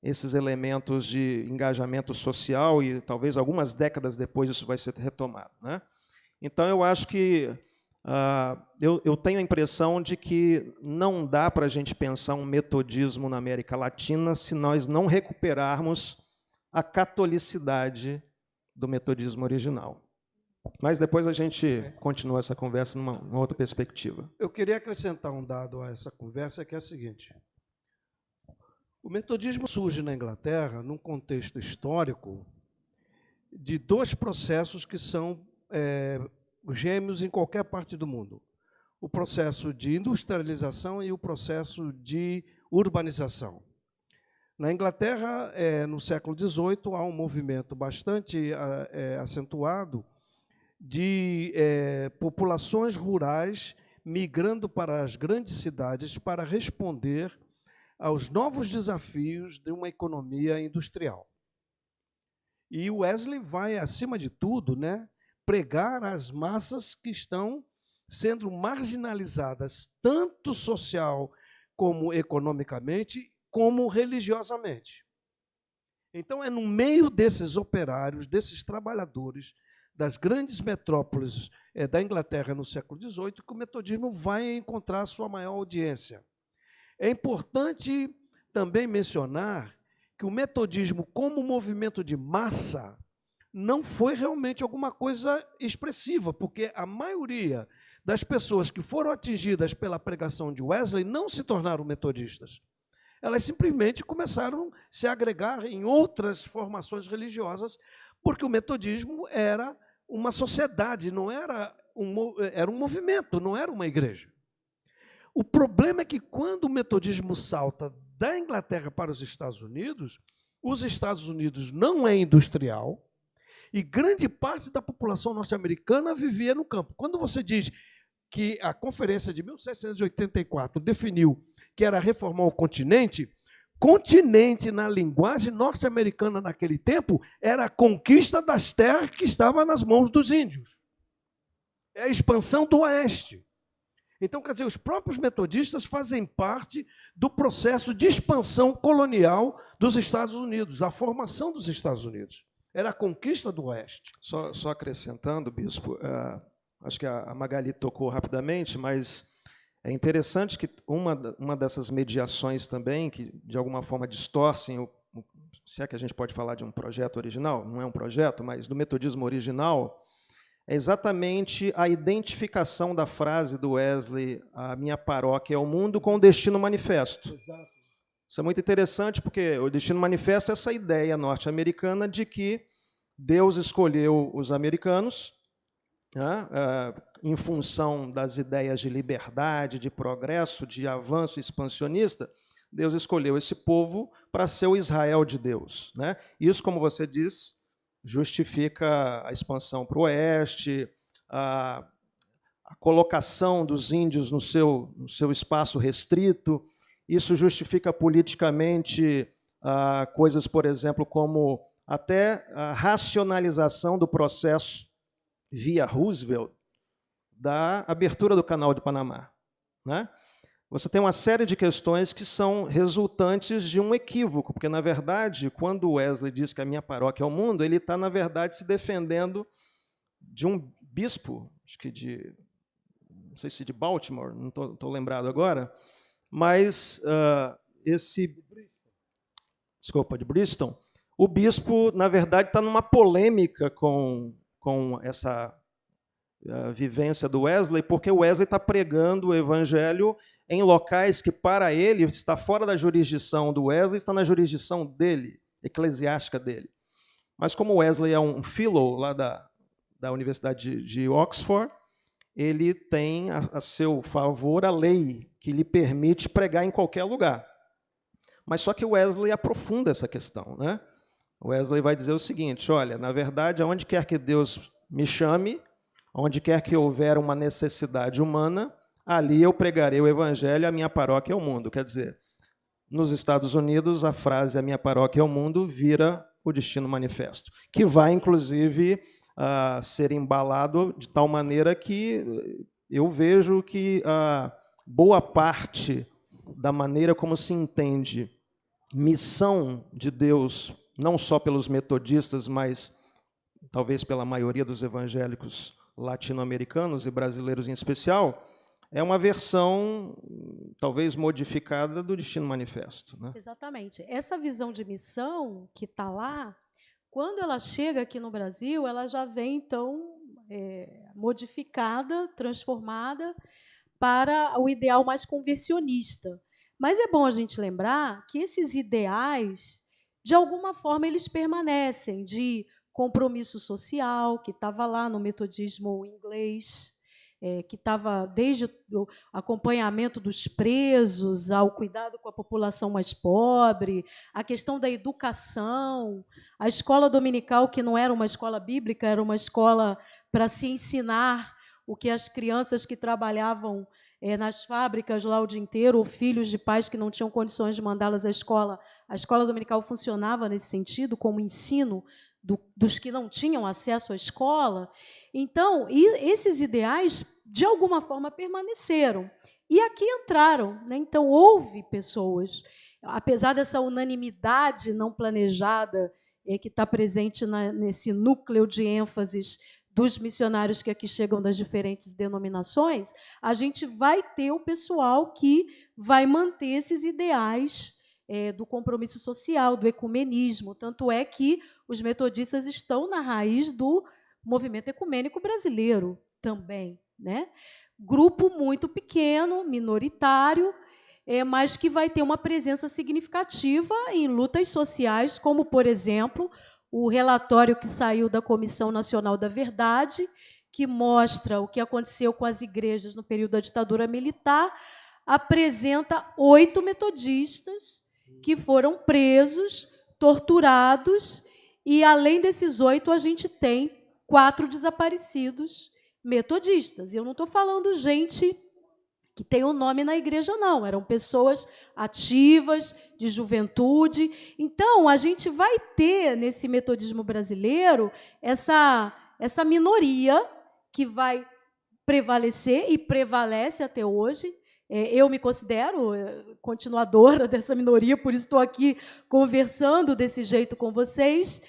esses elementos de engajamento social e talvez algumas décadas depois isso vai ser retomado, né? Então, eu acho que eu tenho a impressão de que não dá para a gente pensar um metodismo na América Latina se nós não recuperarmos a catolicidade do metodismo original. Mas depois a gente continua essa conversa numa outra perspectiva. Eu queria acrescentar um dado a essa conversa, que é o seguinte. O metodismo surge na Inglaterra, num contexto histórico, de dois processos que são gêmeos em qualquer parte do mundo. O processo de industrialização e o processo de urbanização. Na Inglaterra, no século XVIII, há um movimento bastante acentuado de populações rurais migrando para as grandes cidades para responder aos novos desafios de uma economia industrial. E o Wesley vai, acima de tudo, né, pregar às massas que estão sendo marginalizadas, tanto social como economicamente, como religiosamente. Então, é no meio desses operários, desses trabalhadores, das grandes metrópoles da Inglaterra no século XVIII, que o metodismo vai encontrar sua maior audiência. É importante também mencionar que o metodismo, como movimento de massa, não foi realmente alguma coisa expressiva, porque a maioria das pessoas que foram atingidas pela pregação de Wesley não se tornaram metodistas. Elas simplesmente começaram a se agregar em outras formações religiosas, porque o metodismo era uma sociedade, não era era um movimento, não era uma igreja. O problema é que quando o metodismo salta da Inglaterra para os Estados Unidos não é industrial e grande parte da população norte-americana vivia no campo. Quando você diz que a conferência de 1784 definiu que era reformar o continente, continente na linguagem norte-americana naquele tempo era a conquista das terras que estavam nas mãos dos índios. É a expansão do oeste. Então, quer dizer, os próprios metodistas fazem parte do processo de expansão colonial dos Estados Unidos, a formação dos Estados Unidos. era a conquista do Oeste. Só acrescentando, bispo, acho que a Magali tocou rapidamente, mas é interessante que uma dessas mediações também, que de alguma forma distorcem, se é que a gente pode falar de um projeto original, não é um projeto, mas do metodismo original, é exatamente a identificação da frase do Wesley, a minha paróquia é o mundo, com o destino manifesto. Exato. Isso é muito interessante, porque o destino manifesto é essa ideia norte-americana de que Deus escolheu os americanos, né, em função das ideias de liberdade, de progresso, de avanço expansionista. Deus escolheu esse povo para ser o Israel de Deus, né? Isso, como você diz, justifica a expansão para o oeste, a colocação dos índios no seu espaço restrito. Isso justifica politicamente coisas, por exemplo, como até a racionalização do processo via Roosevelt da abertura do Canal de Panamá, né? Você tem uma série de questões que são resultantes de um equívoco, porque, na verdade, quando Wesley diz que a minha paróquia é o mundo, ele está, na verdade, se defendendo de um bispo, acho que não sei se de Baltimore, não estou lembrado agora, mas de Bristol, o bispo, na verdade, está numa polêmica com essa vivência do Wesley, porque o Wesley está pregando o evangelho em locais que, para ele, está fora da jurisdição do Wesley, está na jurisdição dele, eclesiástica dele. Mas como Wesley é um fellow lá da Universidade de Oxford, ele tem a seu favor a lei que lhe permite pregar em qualquer lugar. Mas só que Wesley aprofunda essa questão, né? Wesley vai dizer o seguinte, olha, na verdade, aonde quer que Deus me chame, onde quer que houver uma necessidade humana, ali eu pregarei o evangelho, a minha paróquia é o mundo. Quer dizer, nos Estados Unidos, a frase a minha paróquia é o mundo vira o destino manifesto, que vai, inclusive, ser embalado de tal maneira que eu vejo que boa parte da maneira como se entende missão de Deus, não só pelos metodistas, mas talvez pela maioria dos evangélicos latino-americanos e brasileiros em especial, é uma versão, talvez modificada, do Destino Manifesto, né? Exatamente. Essa visão de missão que está lá, quando ela chega aqui no Brasil, ela já vem, então, modificada, transformada para o ideal mais conversionista. Mas é bom a gente lembrar que esses ideais, de alguma forma, eles permanecem, de compromisso social, que estava lá no metodismo inglês, que estava desde o acompanhamento dos presos ao cuidado com a população mais pobre, a questão da educação, a escola dominical, que não era uma escola bíblica, era uma escola para se ensinar o que as crianças que trabalhavam nas fábricas lá o dia inteiro, ou filhos de pais que não tinham condições de mandá-las à escola. A escola dominical funcionava nesse sentido, como ensino dos que não tinham acesso à escola. Então, esses ideais, de alguma forma, permaneceram. E aqui entraram, né? Então, houve pessoas, apesar dessa unanimidade não planejada que está presente nesse núcleo de ênfases dos missionários que aqui chegam das diferentes denominações, a gente vai ter o pessoal que vai manter esses ideais do compromisso social, do ecumenismo. Tanto é que os metodistas estão na raiz do movimento ecumênico brasileiro também, né? Grupo muito pequeno, minoritário, mas que vai ter uma presença significativa em lutas sociais, como, por exemplo, o relatório que saiu da Comissão Nacional da Verdade, que mostra o que aconteceu com as igrejas no período da ditadura militar, apresenta 8 metodistas que foram presos, torturados, e, além desses 8, a gente tem 4 desaparecidos metodistas. E eu não estou falando gente que tem um nome na igreja, não. Eram pessoas ativas, de juventude. Então, a gente vai ter, nesse metodismo brasileiro, essa minoria que vai prevalecer e prevalece até hoje. Eu me considero continuadora dessa minoria, por isso estou aqui conversando desse jeito com vocês,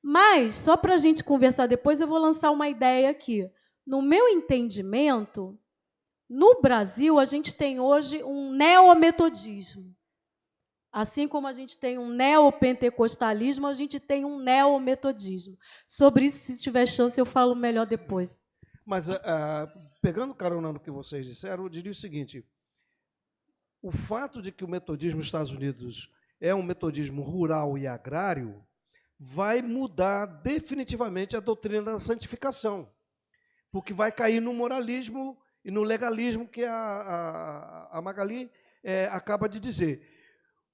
Mas, só para a gente conversar depois, eu vou lançar uma ideia aqui. No meu entendimento, no Brasil, a gente tem hoje um neometodismo. Assim como a gente tem um neopentecostalismo, a gente tem um neometodismo. Sobre isso, se tiver chance, eu falo melhor depois. Mas, pegando carona no que vocês disseram, eu diria o seguinte: o fato de que o metodismo nos Estados Unidos é um metodismo rural e agrário vai mudar definitivamente a doutrina da santificação, porque vai cair no moralismo e no legalismo que a Magali acaba de dizer.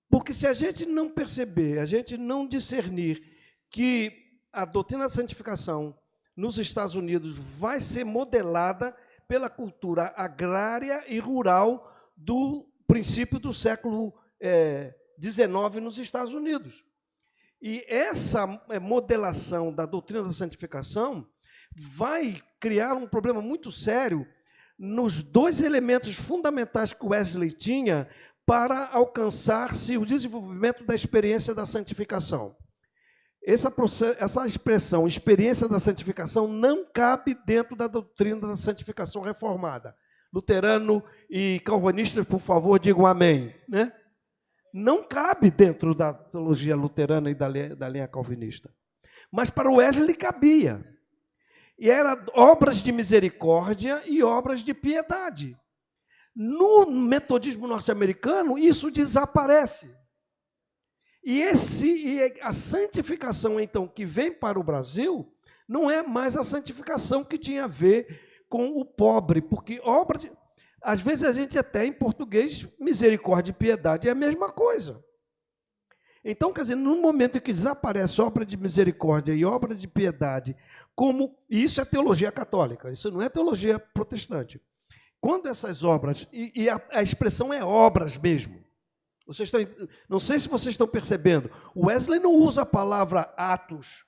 Porque se a gente não perceber, a gente não discernir que a doutrina da santificação nos Estados Unidos vai ser modelada pela cultura agrária e rural do princípio do século XIX nos Estados Unidos. E essa modelação da doutrina da santificação vai criar um problema muito sério nos dois elementos fundamentais que Wesley tinha para alcançar-se o desenvolvimento da experiência da santificação. Essa expressão, experiência da santificação, não cabe dentro da doutrina da santificação reformada. Luterano e calvinistas, por favor, digam amém. Né? Não cabe dentro da teologia luterana e da linha calvinista. Mas para Wesley cabia. E eram obras de misericórdia e obras de piedade. No metodismo norte-americano, isso desaparece. E a santificação, então, que vem para o Brasil, não é mais a santificação que tinha a ver com o pobre, porque às vezes a gente até, em português, misericórdia e piedade é a mesma coisa. Então, quer dizer, no momento em que desaparece obra de misericórdia e obra de piedade, e isso é teologia católica, isso não é teologia protestante. Quando essas obras, e a expressão é obras mesmo, não sei se vocês estão percebendo, Wesley não usa a palavra atos,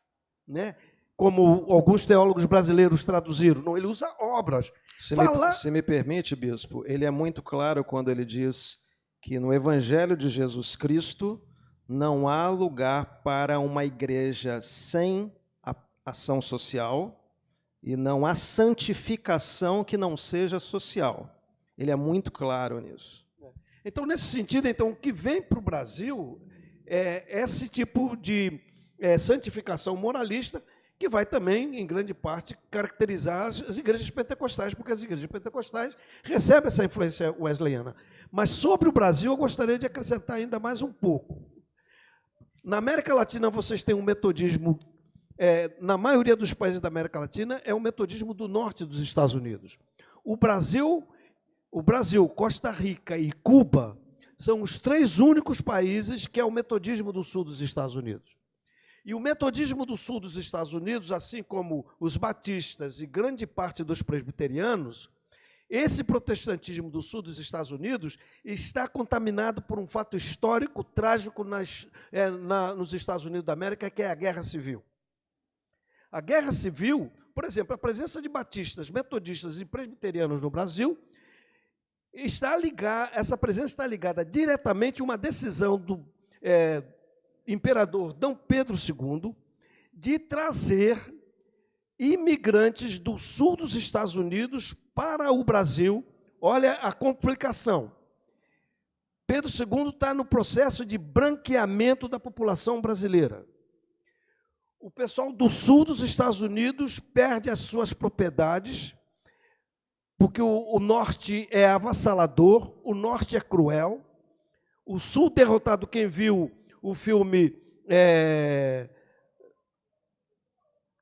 né, como alguns teólogos brasileiros traduziram, não, ele usa obras. Se me permite, bispo, ele é muito claro quando ele diz que no Evangelho de Jesus Cristo não há lugar para uma igreja sem ação social, e não há santificação que não seja social. Ele é muito claro nisso. Então, nesse sentido, o que vem para o Brasil é esse tipo de santificação moralista, que vai também, em grande parte, caracterizar as igrejas pentecostais, porque as igrejas pentecostais recebem essa influência wesleyana. Mas sobre o Brasil, eu gostaria de acrescentar ainda mais um pouco. Na América Latina, vocês têm um metodismo. Na maioria dos países da América Latina, é o metodismo do norte dos Estados Unidos. O Brasil, Costa Rica e Cuba são os 3 únicos países que é o metodismo do sul dos Estados Unidos. E o metodismo do sul dos Estados Unidos, assim como os batistas e grande parte dos presbiterianos, esse protestantismo do sul dos Estados Unidos está contaminado por um fato histórico trágico nos Estados Unidos da América, que é a Guerra Civil. A Guerra Civil, por exemplo, a presença de batistas, metodistas e presbiterianos no Brasil, essa presença está ligada diretamente a uma decisão do imperador D. Pedro II de trazer imigrantes do sul dos Estados Unidos para o Brasil. Olha a complicação. Pedro II está no processo de branqueamento da população brasileira. O pessoal do sul dos Estados Unidos perde as suas propriedades, porque o norte é avassalador, o norte é cruel. O sul derrotado, quem viu o filme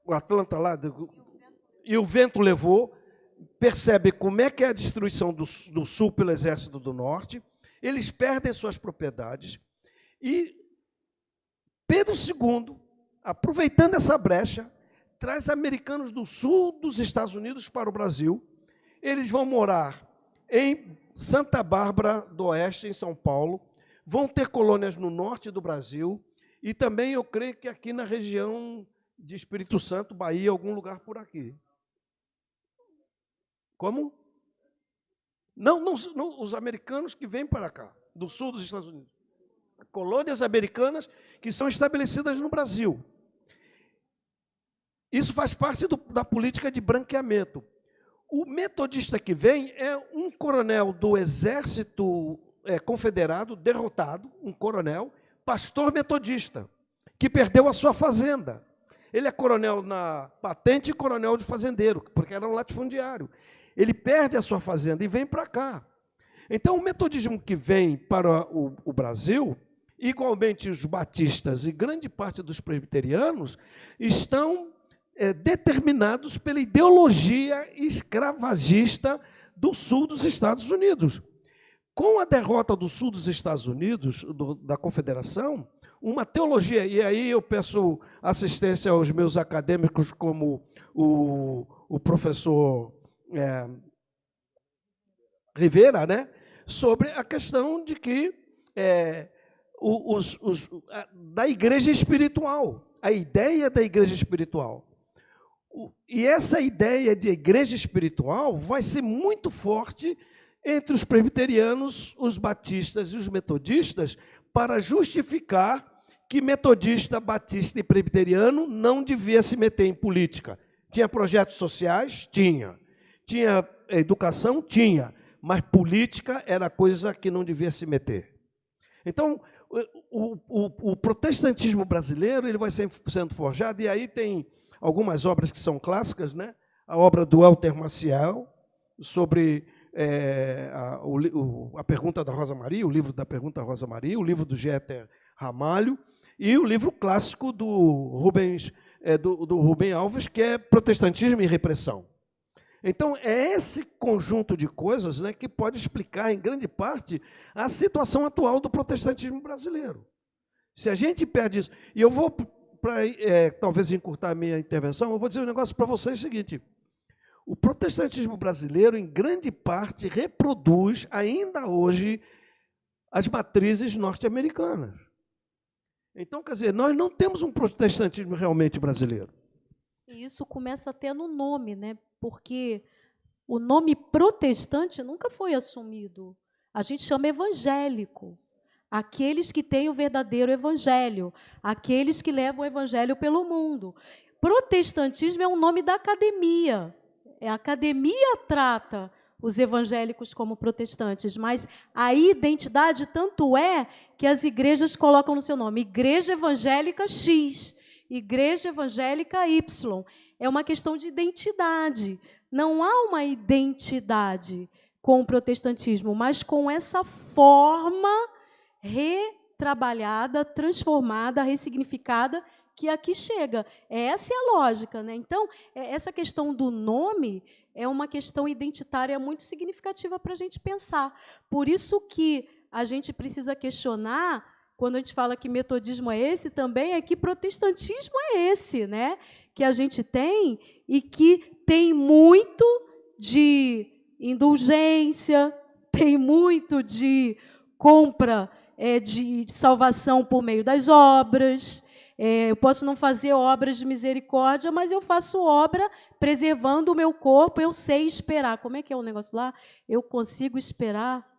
o Atlanta lá, e o vento levou, percebe como é que é a destruição do sul pelo exército do norte. Eles perdem suas propriedades e Pedro II, aproveitando essa brecha, traz americanos do sul dos Estados Unidos para o Brasil. Eles vão morar em Santa Bárbara do Oeste, em São Paulo, vão ter colônias no norte do Brasil e também, eu creio que aqui na região de Espírito Santo, Bahia, algum lugar por aqui. Como? Não, os americanos que vêm para cá, do sul dos Estados Unidos. Colônias americanas que são estabelecidas no Brasil. Isso faz parte da política de branqueamento. O metodista que vem é um coronel do exército confederado, derrotado, um coronel, pastor metodista, que perdeu a sua fazenda. Ele é coronel na patente e coronel de fazendeiro, porque era um latifundiário. Ele perde a sua fazenda e vem para cá. Então, o metodismo que vem para o Brasil, igualmente os batistas e grande parte dos presbiterianos, estão determinados pela ideologia escravagista do sul dos Estados Unidos. Com a derrota do sul dos Estados Unidos, da Confederação, uma teologia, e aí eu peço assistência aos meus acadêmicos, como o professor Rivera, né, sobre a questão de que da igreja espiritual, a ideia da igreja espiritual. E essa ideia de igreja espiritual vai ser muito forte entre os presbiterianos, os batistas e os metodistas, para justificar que metodista, batista e presbiteriano não devia se meter em política. Tinha projetos sociais? Tinha. Tinha educação? Tinha. Mas política era coisa que não devia se meter. Então, o protestantismo brasileiro ele vai sendo forjado, e aí tem algumas obras que são clássicas, né? A obra do Walter Maciel, sobre a pergunta da Rosa Maria, o livro da pergunta da Rosa Maria, o livro do Jeter Ramalho, e o livro clássico do Rubem Alves, que é Protestantismo e Repressão. Então, é esse conjunto de coisas, né, que pode explicar, em grande parte, a situação atual do protestantismo brasileiro. Se a gente perde isso... E eu vou, para talvez encurtar a minha intervenção, eu vou dizer um negócio para vocês, seguinte: o protestantismo brasileiro, em grande parte, reproduz, ainda hoje, as matrizes norte-americanas. Então, quer dizer, nós não temos um protestantismo realmente brasileiro. E isso começa até no nome, né? Porque o nome protestante nunca foi assumido. A gente chama evangélico. Aqueles que têm o verdadeiro evangelho, aqueles que levam o evangelho pelo mundo. Protestantismo é um nome da academia. A academia trata os evangélicos como protestantes, mas a identidade tanto é que as igrejas colocam no seu nome: Igreja Evangélica X, Igreja Evangélica Y. É uma questão de identidade. Não há uma identidade com o protestantismo, mas com essa forma retrabalhada, transformada, ressignificada, que aqui chega. Essa é a lógica, né? Então, essa questão do nome é uma questão identitária muito significativa para a gente pensar. Por isso que a gente precisa questionar, quando a gente fala que metodismo é esse, também é que protestantismo é esse, né? Que a gente tem, e que tem muito de indulgência, tem muito de compra de salvação por meio das obras. Eu posso não fazer obras de misericórdia, mas eu faço obra preservando o meu corpo, eu sei esperar. Como é que é o negócio lá? Eu consigo esperar.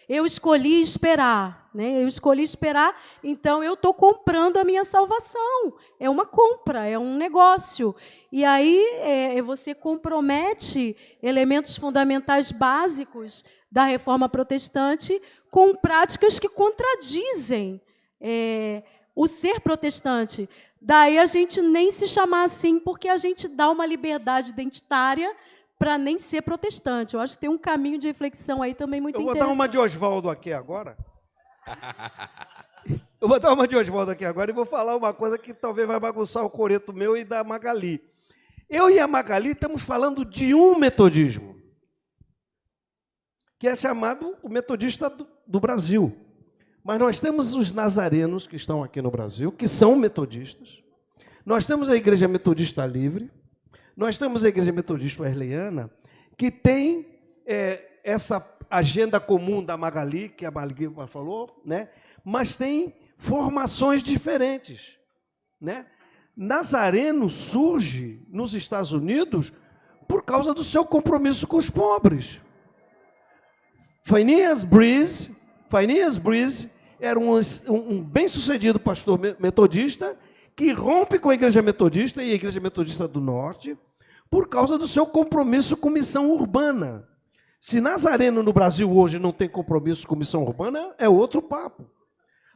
Eu escolhi esperar, né? Eu escolhi esperar, então eu estou comprando a minha salvação. É uma compra, é um negócio. E aí você compromete elementos fundamentais básicos da reforma protestante com práticas que contradizem o ser protestante. Daí a gente nem se chamar assim, porque a gente dá uma liberdade identitária para nem ser protestante. Eu acho que tem um caminho de reflexão aí também muito interessante. Eu vou dar uma de Oswaldo aqui agora. Eu vou dar uma de Oswaldo aqui agora e vou falar uma coisa que talvez vai bagunçar o coreto meu e da Magali. Eu e a Magali estamos falando de um metodismo, que é chamado o metodista do Brasil. Mas nós temos os nazarenos que estão aqui no Brasil, que são metodistas. Nós temos a Igreja Metodista Livre. Nós temos a Igreja Metodista Wesleyana, que tem essa agenda comum da Magali, que a Magali falou, né? Mas tem formações diferentes, né? Nazareno surge nos Estados Unidos por causa do seu compromisso com os pobres. Phineas Breeze era um bem-sucedido pastor metodista que rompe com a Igreja Metodista e a Igreja Metodista do Norte por causa do seu compromisso com missão urbana. Se Nazareno no Brasil hoje não tem compromisso com missão urbana, é outro papo.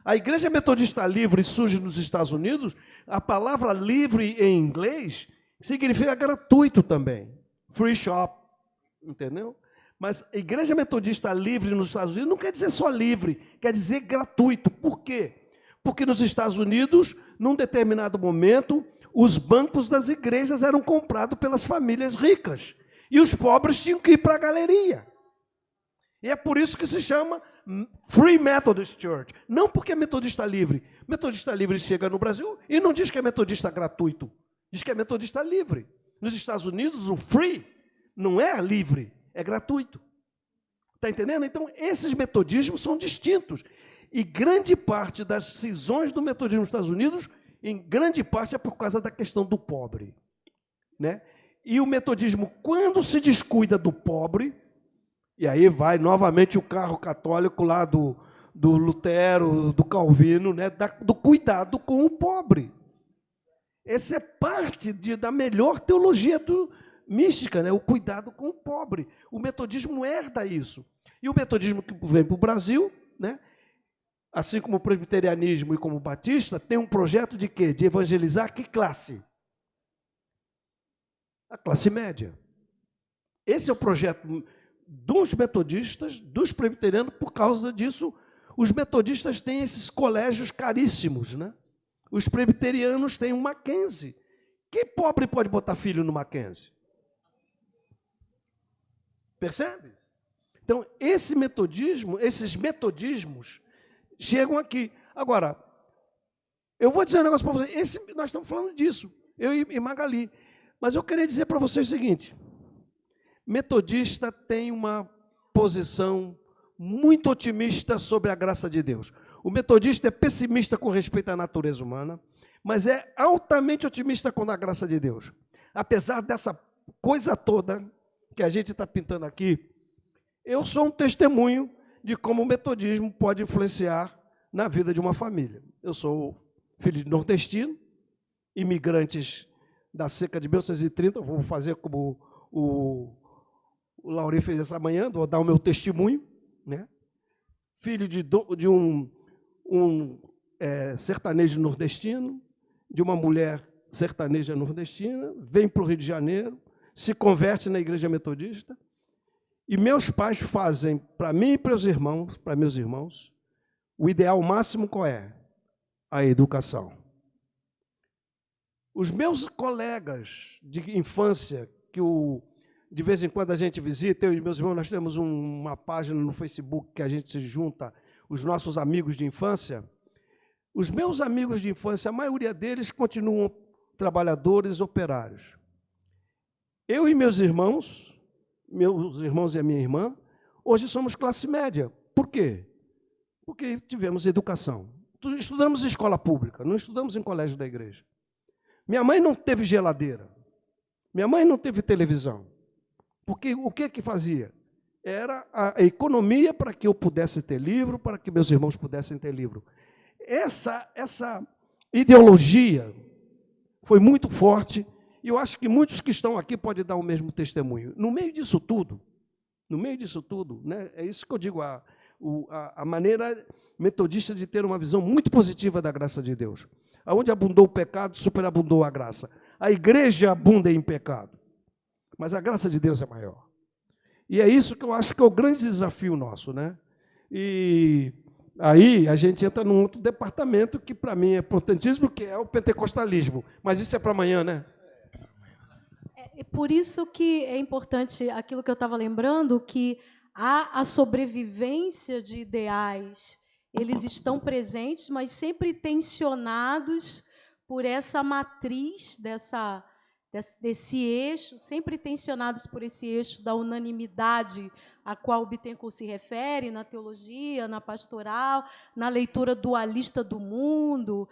A Igreja Metodista Livre surge nos Estados Unidos, a palavra livre em inglês significa gratuito também. Free shop, entendeu? Mas a Igreja Metodista Livre nos Estados Unidos não quer dizer só livre, quer dizer gratuito. Por quê? Porque nos Estados Unidos, num determinado momento, os bancos das igrejas eram comprados pelas famílias ricas. E os pobres tinham que ir para a galeria. E é por isso que se chama Free Methodist Church. Não porque é metodista livre. Metodista livre chega no Brasil e não diz que é metodista gratuito. Diz que é metodista livre. Nos Estados Unidos, o free não é livre, é gratuito. Está entendendo? Então, esses metodismos são distintos. E grande parte das cisões do metodismo nos Estados Unidos, em grande parte, é por causa da questão do pobre. Né? E o metodismo, quando se descuida do pobre, e aí vai novamente o carro católico lá do Lutero, do Calvino, né? Do cuidado com o pobre. Essa é parte da melhor teologia mística, né? O cuidado com o pobre. O metodismo herda isso. E o metodismo que vem para o Brasil, né? Assim como o presbiterianismo e como o batista, tem um projeto de quê? De evangelizar que classe? A classe média. Esse é o projeto dos metodistas, dos presbiterianos. Por causa disso, os metodistas têm esses colégios caríssimos, né? Os presbiterianos têm um Mackenzie. Que pobre pode botar filho no Mackenzie? Percebe? Então, esses metodismos chegam aqui. Agora, eu vou dizer um negócio para vocês. Nós estamos falando disso, eu e Magali. Mas eu queria dizer para vocês o seguinte: metodista tem uma posição muito otimista sobre a graça de Deus. O metodista é pessimista com respeito à natureza humana, mas é altamente otimista com a graça de Deus. Apesar dessa coisa toda que a gente está pintando aqui, eu sou um testemunho de como o metodismo pode influenciar na vida de uma família. Eu sou filho de nordestino, imigrantes da seca de 1930, vou fazer como o Lauri fez essa manhã, vou dar o meu testemunho, né? Filho de um sertanejo nordestino, de uma mulher sertaneja nordestina, vem para o Rio de Janeiro, se converte na igreja metodista, e meus pais fazem para mim e para meus irmãos, o ideal máximo qual é? A educação. Os meus colegas de infância, de vez em quando a gente visita, eu e meus irmãos, nós temos uma página no Facebook que a gente se junta, os nossos amigos de infância. Os meus amigos de infância, a maioria deles continuam trabalhadores, operários. Eu e meus irmãos e a minha irmã, hoje somos classe média. Por quê? Porque tivemos educação. Estudamos em escola pública, não estudamos em colégio da igreja. Minha mãe não teve geladeira. Minha mãe não teve televisão. Porque o que fazia? Era a economia para que eu pudesse ter livro, para que meus irmãos pudessem ter livro. Essa ideologia foi muito forte, e eu acho que muitos que estão aqui podem dar o mesmo testemunho. No meio disso tudo, né, é isso que eu digo, a maneira metodista de ter uma visão muito positiva da graça de Deus. Onde abundou o pecado, superabundou a graça. A igreja abunda em pecado, mas a graça de Deus é maior. E é isso que eu acho que é o grande desafio nosso, né? E aí a gente entra num outro departamento que para mim é importantíssimo, que é o pentecostalismo. Mas isso é para amanhã, né? É por isso que é importante aquilo que eu estava lembrando, que há a sobrevivência de ideais. Eles estão presentes, mas sempre tensionados por essa matriz, desse eixo, sempre tensionados por esse eixo da unanimidade a qual Bittencourt se refere na teologia, na pastoral, na leitura dualista do mundo,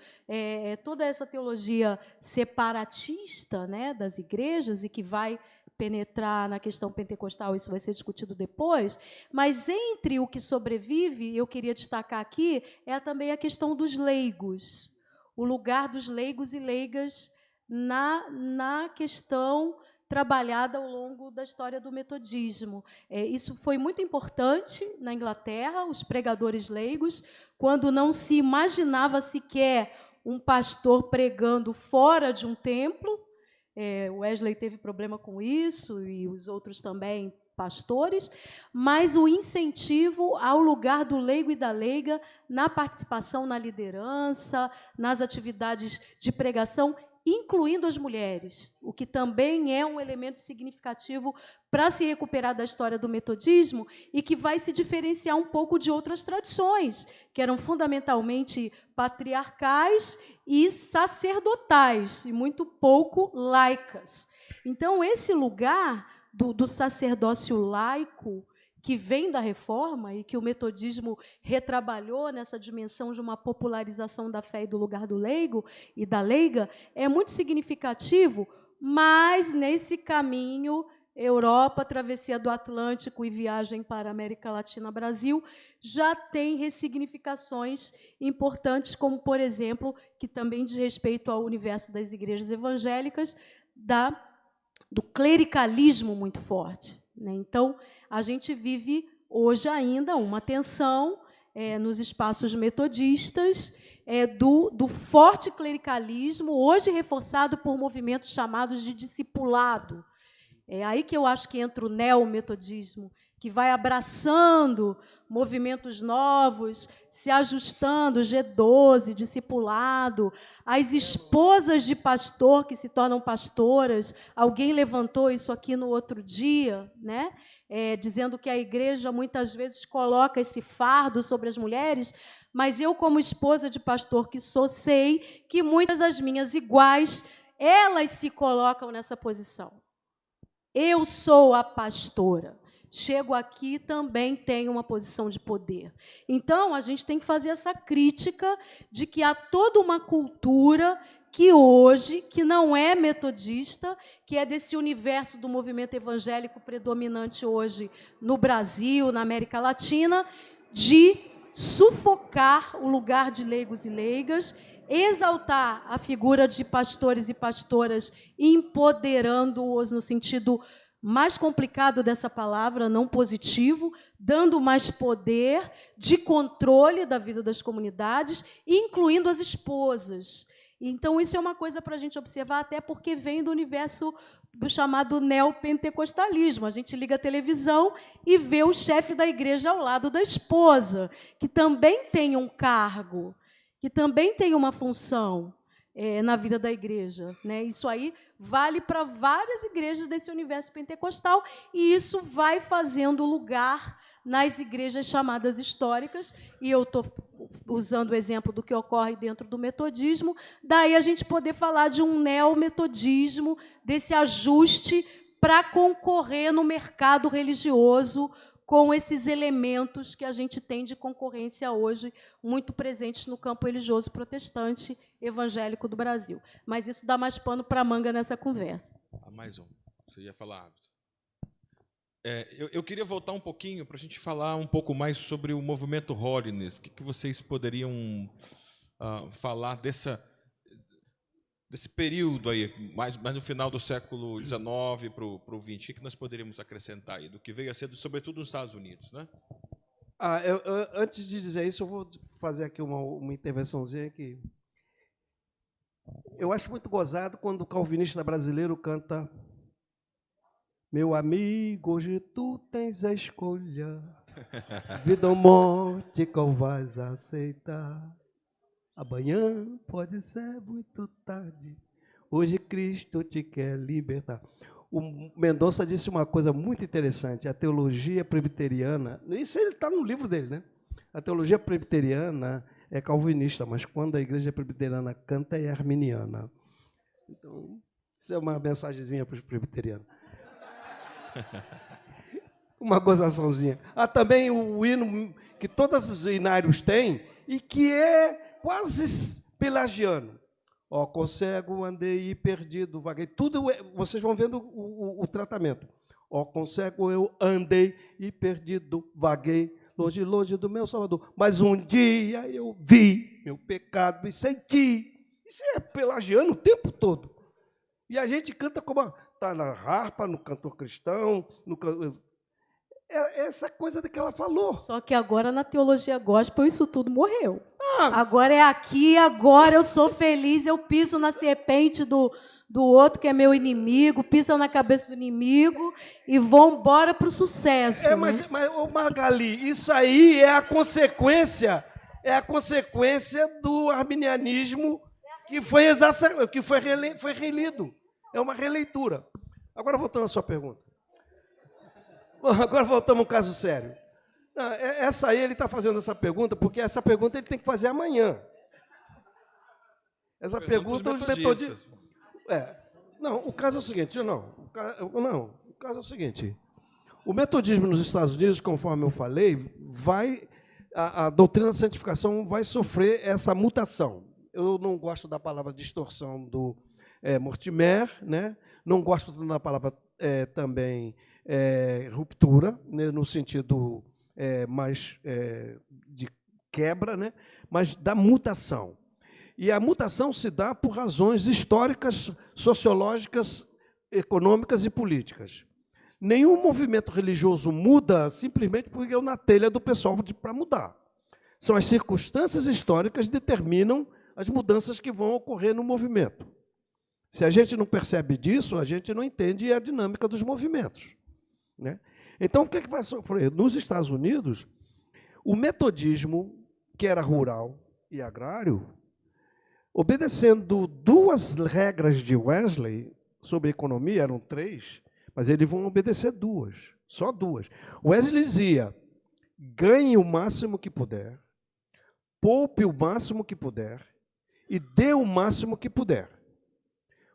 toda essa teologia separatista, né, das igrejas, e que vai penetrar na questão pentecostal, isso vai ser discutido depois, mas entre o que sobrevive, eu queria destacar aqui, é também a questão dos leigos. o lugar dos leigos e leigas na questão trabalhada ao longo da história do metodismo. Isso foi muito importante na Inglaterra, os pregadores leigos, quando não se imaginava sequer um pastor pregando fora de um templo. Wesley teve problema com isso, e os outros também, pastores, mas o incentivo ao lugar do leigo e da leiga na participação na liderança, nas atividades de pregação, incluindo as mulheres, o que também é um elemento significativo para se recuperar da história do metodismo e que vai se diferenciar um pouco de outras tradições, que eram fundamentalmente patriarcais e sacerdotais, e muito pouco laicas. Então, esse lugar do sacerdócio laico, que vem da Reforma e que o metodismo retrabalhou nessa dimensão de uma popularização da fé e do lugar do leigo e da leiga, é muito significativo, mas nesse caminho, Europa, travessia do Atlântico e viagem para a América Latina, Brasil, já tem ressignificações importantes, como, por exemplo, que também diz respeito ao universo das igrejas evangélicas, do clericalismo muito forte. Então, a gente vive hoje ainda uma tensão nos espaços metodistas do forte clericalismo, hoje reforçado por movimentos chamados de discipulado. É aí que eu acho que entra o neometodismo, que vai abraçando movimentos novos, se ajustando, G12, discipulado, as esposas de pastor que se tornam pastoras. Alguém levantou isso aqui no outro dia, né? Dizendo que a igreja muitas vezes coloca esse fardo sobre as mulheres, mas eu, como esposa de pastor que sou, sei que muitas das minhas iguais, elas se colocam nessa posição. Eu sou a pastora. Chego aqui também tenho uma posição de poder. Então, a gente tem que fazer essa crítica de que há toda uma cultura que hoje, que não é metodista, que é desse universo do movimento evangélico predominante hoje no Brasil, na América Latina, de sufocar o lugar de leigos e leigas, exaltar a figura de pastores e pastoras, empoderando-os no sentido mais complicado dessa palavra, não positivo, dando mais poder de controle da vida das comunidades, incluindo as esposas. Então, isso é uma coisa para a gente observar, até porque vem do universo do chamado neopentecostalismo. A gente liga a televisão e vê o chefe da igreja ao lado da esposa, que também tem um cargo, que também tem uma função na vida da igreja, né? Isso aí vale para várias igrejas desse universo pentecostal, e isso vai fazendo lugar nas igrejas chamadas históricas, e eu estou usando o exemplo do que ocorre dentro do metodismo, daí a gente poder falar de um neometodismo, desse ajuste para concorrer no mercado religioso com esses elementos que a gente tem de concorrência hoje, muito presentes no campo religioso protestante evangélico do Brasil. Mas isso dá mais pano para manga nessa conversa. Mais um. Você ia falar. Eu queria voltar um pouquinho para a gente falar um pouco mais sobre o movimento Holiness. O que vocês poderiam falar desse período aí, mais no final do século XIX para o XX? O que nós poderíamos acrescentar aí, do que veio a ser, sobretudo nos Estados Unidos, né? Antes de dizer isso, eu vou fazer aqui uma intervençãozinha que eu acho muito gozado quando o calvinista brasileiro canta: meu amigo, hoje tu tens a escolha, vida ou morte, qual vais aceitar? Amanhã pode ser muito tarde, hoje Cristo te quer libertar. O Mendonça disse uma coisa muito interessante: a teologia presbiteriana, isso ele está no livro dele, né? A teologia presbiteriana é calvinista, mas quando a igreja presbiteriana canta, é arminiana. Então, isso é uma mensagenzinha para os presbiterianos. Uma gozaçãozinha. Há também o hino que todos os hinários têm e que é quase pelagiano. Ó, concego, andei e perdido, vaguei. Tudo, vocês vão vendo o tratamento. Ó, concego, eu andei e perdido, vaguei, longe, longe do meu Salvador. Mas um dia eu vi meu pecado e senti Isso é pelagiano o tempo todo. E a gente canta como está na harpa, no cantor cristão, essa coisa que ela falou. Só que agora na teologia gospel isso tudo morreu. Agora é aqui, agora eu sou feliz, eu piso na serpente do outro que é meu inimigo, pisa na cabeça do inimigo e vão embora para o sucesso. Mas ô Magali, isso aí é a consequência do arminianismo que foi relido. É uma releitura. Agora, voltando à sua pergunta. Agora voltamos a um caso sério. Essa aí, ele está fazendo essa pergunta, porque essa pergunta ele tem que fazer amanhã. Essa pergunta os metodistas. Não, o caso é o seguinte, o caso é o seguinte. O metodismo nos Estados Unidos, conforme eu falei, a doutrina da santificação vai sofrer essa mutação. Eu não gosto da palavra distorção do Mortimer, né? Não gosto da palavra também ruptura, né? No sentido mais de quebra, né? Mas da mutação. E a mutação se dá por razões históricas, sociológicas, econômicas e políticas. Nenhum movimento religioso muda simplesmente porque eu na telha do pessoal para mudar. São as circunstâncias históricas que determinam as mudanças que vão ocorrer no movimento. Se a gente não percebe disso, a gente não entende a dinâmica dos movimentos, né? Então, o que vai sofrer? Nos Estados Unidos, o metodismo, que era rural e agrário, obedecendo 2 regras de Wesley sobre economia, eram 3, mas eles vão obedecer 2, só 2. Wesley dizia, ganhe o máximo que puder, poupe o máximo que puder e dê o máximo que puder.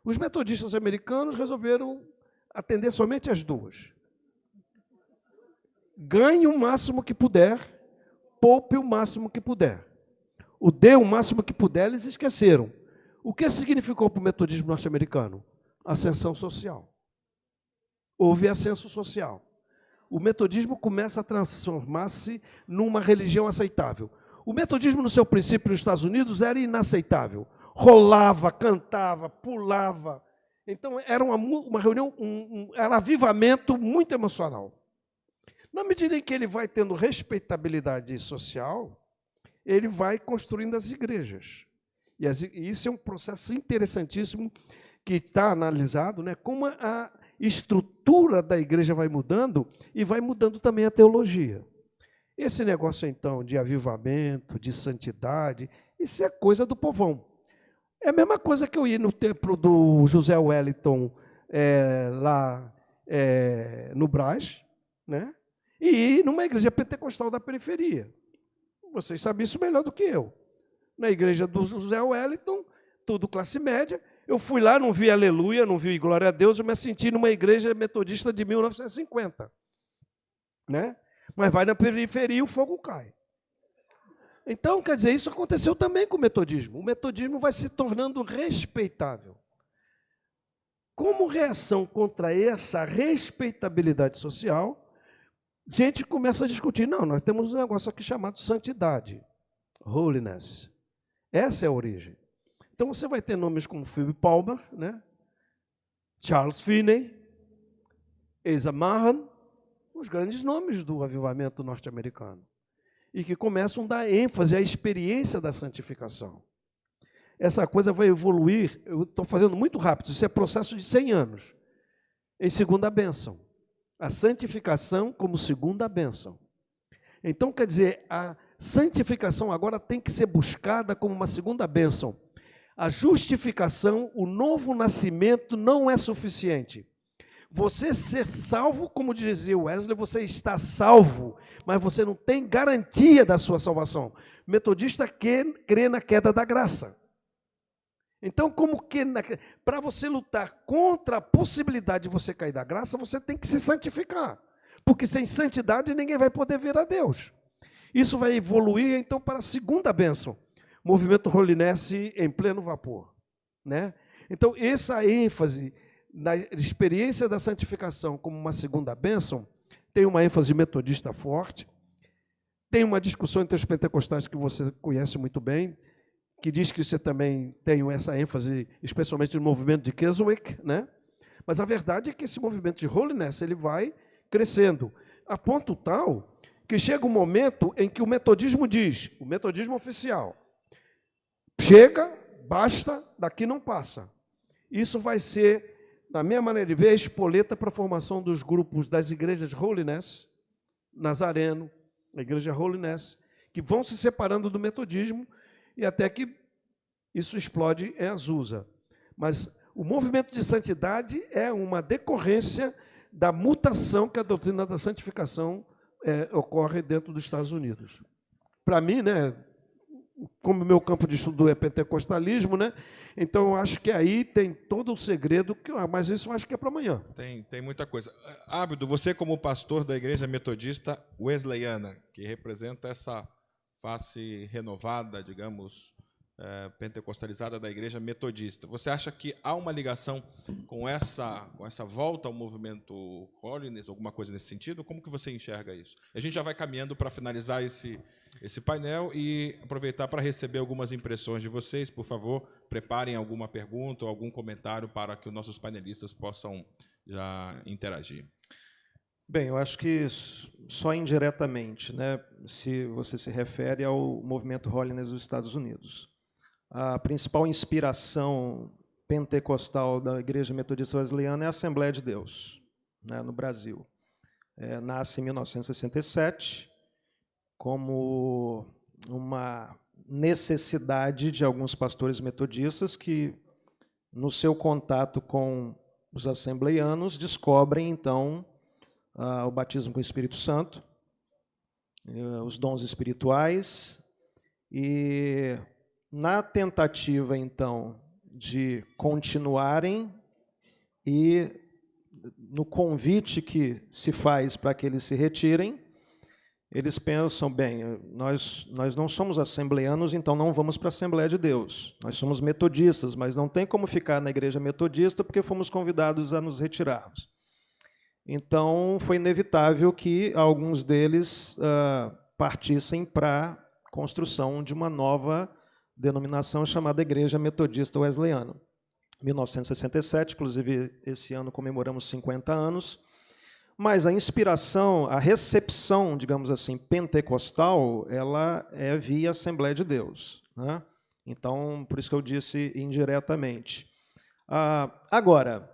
Os metodistas americanos resolveram atender somente as 2. Ganhe o máximo que puder, poupe o máximo que puder. O dê o máximo que puder, eles esqueceram. O que significou para o metodismo norte-americano? Ascensão social. Houve ascenso social. O metodismo começa a transformar-se numa religião aceitável. O metodismo, no seu princípio, nos Estados Unidos, era inaceitável. Rolava, cantava, pulava. Então, era uma reunião, era avivamento muito emocional. Na medida em que ele vai tendo respeitabilidade social, ele vai construindo as igrejas. E isso é um processo interessantíssimo que está analisado, né, como a estrutura da igreja vai mudando e vai mudando também a teologia. Esse negócio, então, de avivamento, de santidade, isso é coisa do povão. É a mesma coisa que eu ir no templo do José Wellington, lá no Brás, né, e ir numa igreja pentecostal da periferia. Vocês sabem isso melhor do que eu. Na igreja do José Wellington, tudo classe média, eu fui lá, não vi aleluia, não vi glória a Deus, eu me senti numa igreja metodista de 1950. Né? Mas vai na periferia e o fogo cai. Então, quer dizer, isso aconteceu também com o metodismo. O metodismo vai se tornando respeitável. Como reação contra essa respeitabilidade social, a gente começa a discutir, não, nós temos um negócio aqui chamado santidade, holiness. Essa é a origem. Então, você vai ter nomes como Philip Palmer, né? Charles Finney, Asa Mahan, os grandes nomes do avivamento norte-americano, e que começam a dar ênfase à experiência da santificação. Essa coisa vai evoluir, eu estou fazendo muito rápido, isso é processo de 100 anos, em segunda bênção. A santificação como segunda bênção. Então, quer dizer, a santificação agora tem que ser buscada como uma segunda bênção. A justificação, o novo nascimento não é suficiente. Você ser salvo, como dizia Wesley, você está salvo, mas você não tem garantia da sua salvação. O metodista crê na queda da graça. Então, para você lutar contra a possibilidade de você cair da graça, você tem que se santificar. Porque sem santidade ninguém vai poder ver a Deus. Isso vai evoluir, então, para a segunda bênção. Movimento holiness em pleno vapor. Né? Então, essa ênfase na experiência da santificação como uma segunda bênção, tem uma ênfase metodista forte, tem uma discussão entre os pentecostais que você conhece muito bem, que diz que você também tem essa ênfase, especialmente no movimento de Keswick, né? Mas a verdade é que esse movimento de holiness ele vai crescendo, a ponto tal que chega um momento em que o metodismo diz, o metodismo oficial, chega, basta, daqui não passa. Isso vai ser, na minha maneira de ver, a espoleta para a formação dos grupos das igrejas Holiness, Nazareno, a igreja Holiness, que vão se separando do metodismo e até que isso explode em Azusa. Mas o movimento de santidade é uma decorrência da mutação que a doutrina da santificação ocorre dentro dos Estados Unidos. Para mim, né, como meu campo de estudo é pentecostalismo, né, então eu acho que aí tem todo o segredo, mas isso eu acho que é para amanhã. Tem muita coisa. Ábido, você como pastor da Igreja Metodista Wesleyana, que representa essa face renovada, digamos, pentecostalizada da Igreja Metodista, você acha que há uma ligação com essa volta ao movimento Holiness, alguma coisa nesse sentido? Como que você enxerga isso? A gente já vai caminhando para finalizar esse painel e aproveitar para receber algumas impressões de vocês. Por favor, preparem alguma pergunta ou algum comentário para que os nossos panelistas possam já interagir. Bem, eu acho que só indiretamente, né, se você se refere ao movimento Holiness dos Estados Unidos. A principal inspiração pentecostal da Igreja Metodista Wesleyana é a Assembleia de Deus, né, no Brasil. Nasce em 1967 como uma necessidade de alguns pastores metodistas que, no seu contato com os assembleianos, descobrem, então, o batismo com o Espírito Santo, os dons espirituais, e na tentativa, então, de continuarem e no convite que se faz para que eles se retirem, eles pensam, bem, nós não somos assembleanos, então não vamos para a Assembleia de Deus. Nós somos metodistas, mas não tem como ficar na igreja metodista porque fomos convidados a nos retirarmos. Então, foi inevitável que alguns deles partissem para a construção de uma nova denominação chamada Igreja Metodista Wesleyana. 1967, inclusive esse ano comemoramos 50 anos, mas a inspiração, a recepção, digamos assim, pentecostal, ela é via Assembleia de Deus, né? Então, por isso que eu disse indiretamente. Agora,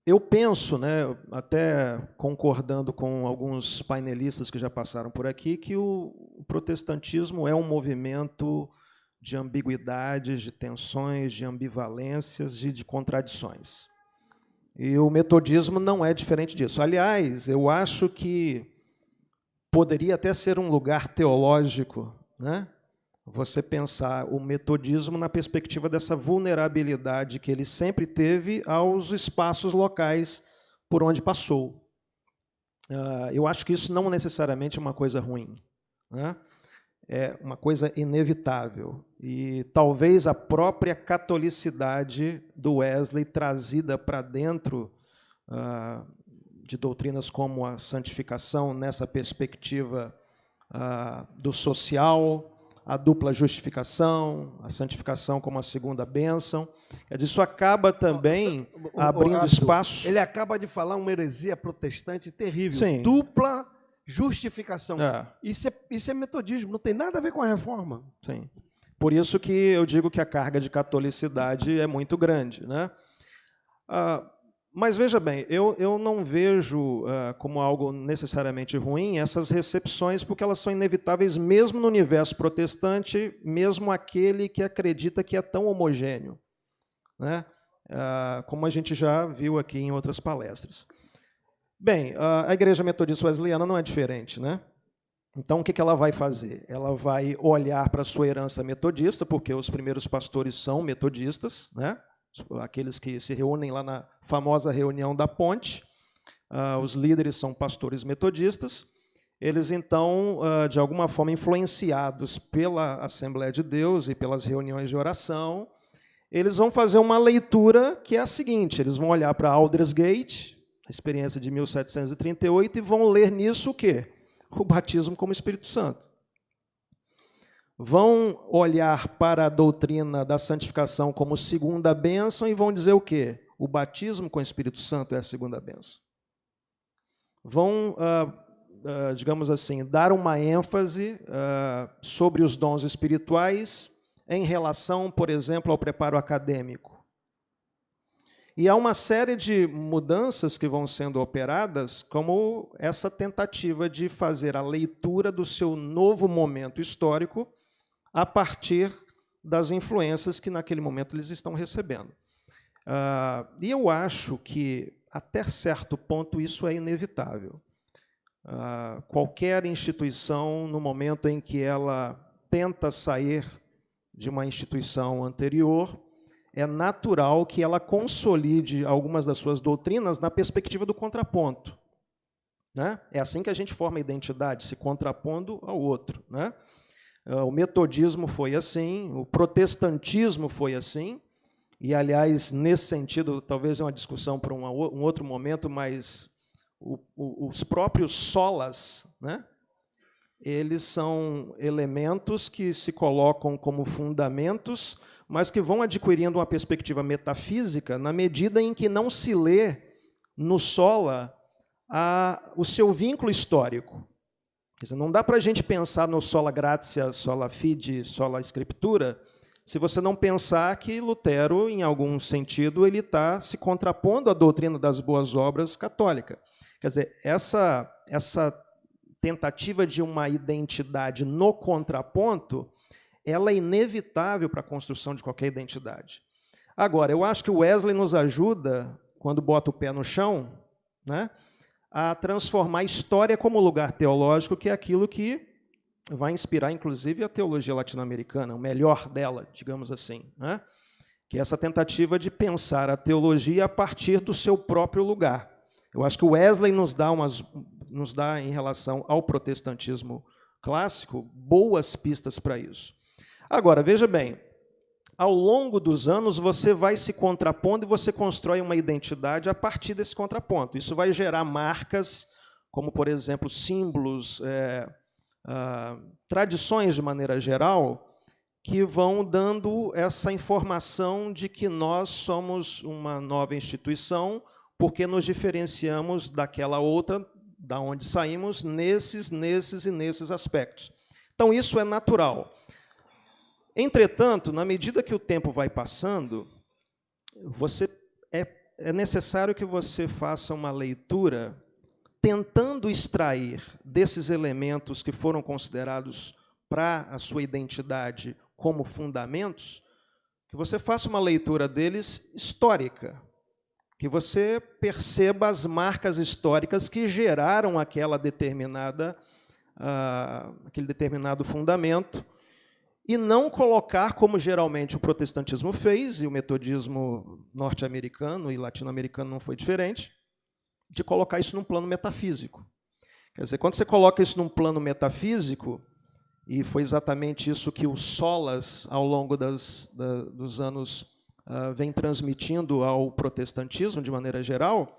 eu penso, né, até concordando com alguns painelistas que já passaram por aqui, que o protestantismo é um movimento de ambiguidades, de tensões, de ambivalências e de contradições. E o metodismo não é diferente disso. Aliás, eu acho que poderia até ser um lugar teológico, né? Você pensar o metodismo na perspectiva dessa vulnerabilidade que ele sempre teve aos espaços locais por onde passou. Eu acho que isso não necessariamente é uma coisa ruim, né? É uma coisa inevitável. E talvez a própria catolicidade do Wesley trazida para dentro de doutrinas como a santificação, nessa perspectiva do social, a dupla justificação, a santificação como a segunda bênção. Quer dizer, isso acaba também abrindo espaço. Ele acaba de falar uma heresia protestante terrível. Sim. Dupla justificação. É. Isso é metodismo, não tem nada a ver com a reforma. Sim. Por isso que eu digo que a carga de catolicidade é muito grande, né? Mas veja bem, eu não vejo como algo necessariamente ruim essas recepções, porque elas são inevitáveis mesmo no universo protestante, mesmo aquele que acredita que é tão homogêneo, né? Como a gente já viu aqui em outras palestras. Bem, a Igreja Metodista Wesleyana não é diferente, né? Então, o que ela vai fazer? Ela vai olhar para a sua herança metodista, porque os primeiros pastores são metodistas, né? Aqueles que se reúnem lá na famosa reunião da ponte, os líderes são pastores metodistas. Eles, então, de alguma forma, influenciados pela Assembleia de Deus e pelas reuniões de oração, eles vão fazer uma leitura que é a seguinte: eles vão olhar para Aldersgate, a experiência de 1738, e vão ler nisso o quê? O batismo como Espírito Santo. vão olhar para a doutrina da santificação como segunda bênção e vão dizer o quê? O batismo com o Espírito Santo é a segunda bênção. Vão, digamos assim, dar uma ênfase sobre os dons espirituais em relação, por exemplo, ao preparo acadêmico. E há uma série de mudanças que vão sendo operadas, como essa tentativa de fazer a leitura do seu novo momento histórico a partir das influências que naquele momento eles estão recebendo. E eu acho que, até certo ponto, isso é inevitável. Qualquer instituição, no momento em que ela tenta sair de uma instituição anterior, é natural que ela consolide algumas das suas doutrinas na perspectiva do contraponto. Né? É assim que a gente forma a identidade, se contrapondo ao outro. Né? O metodismo foi assim, o protestantismo foi assim, e, aliás, nesse sentido, talvez é uma discussão para um outro momento, mas os próprios solas, né? Eles são elementos que se colocam como fundamentos, mas que vão adquirindo uma perspectiva metafísica na medida em que não se lê no sola o seu vínculo histórico. Quer dizer, não dá para a gente pensar no sola gratia, sola fide, sola scriptura, se você não pensar que Lutero, em algum sentido, ele está se contrapondo à doutrina das boas obras católica. Quer dizer, essa tentativa de uma identidade no contraponto, ela é inevitável para a construção de qualquer identidade. Agora, eu acho que o Wesley nos ajuda, quando bota o pé no chão, né, a transformar a história como lugar teológico, que é aquilo que vai inspirar, inclusive, a teologia latino-americana, o melhor dela, digamos assim, né, que é essa tentativa de pensar a teologia a partir do seu próprio lugar. Eu acho que o Wesley nos dá, em relação ao protestantismo clássico, boas pistas para isso. Agora, veja bem, ao longo dos anos você vai se contrapondo e você constrói uma identidade a partir desse contraponto. Isso vai gerar marcas, como, por exemplo, símbolos, tradições de maneira geral, que vão dando essa informação de que nós somos uma nova instituição, porque nos diferenciamos daquela outra, da onde saímos, nesses aspectos. Então, isso é natural. Entretanto, na medida que o tempo vai passando, é necessário que você faça uma leitura tentando extrair desses elementos que foram considerados para a sua identidade como fundamentos, que você faça uma leitura deles histórica, que você perceba as marcas históricas que geraram aquele determinado fundamento, e não colocar, como geralmente o protestantismo fez, e o metodismo norte-americano e latino-americano não foi diferente, de colocar isso num plano metafísico. Quer dizer, quando você coloca isso num plano metafísico, e foi exatamente isso que os solas, ao longo dos anos, vem transmitindo ao protestantismo, de maneira geral,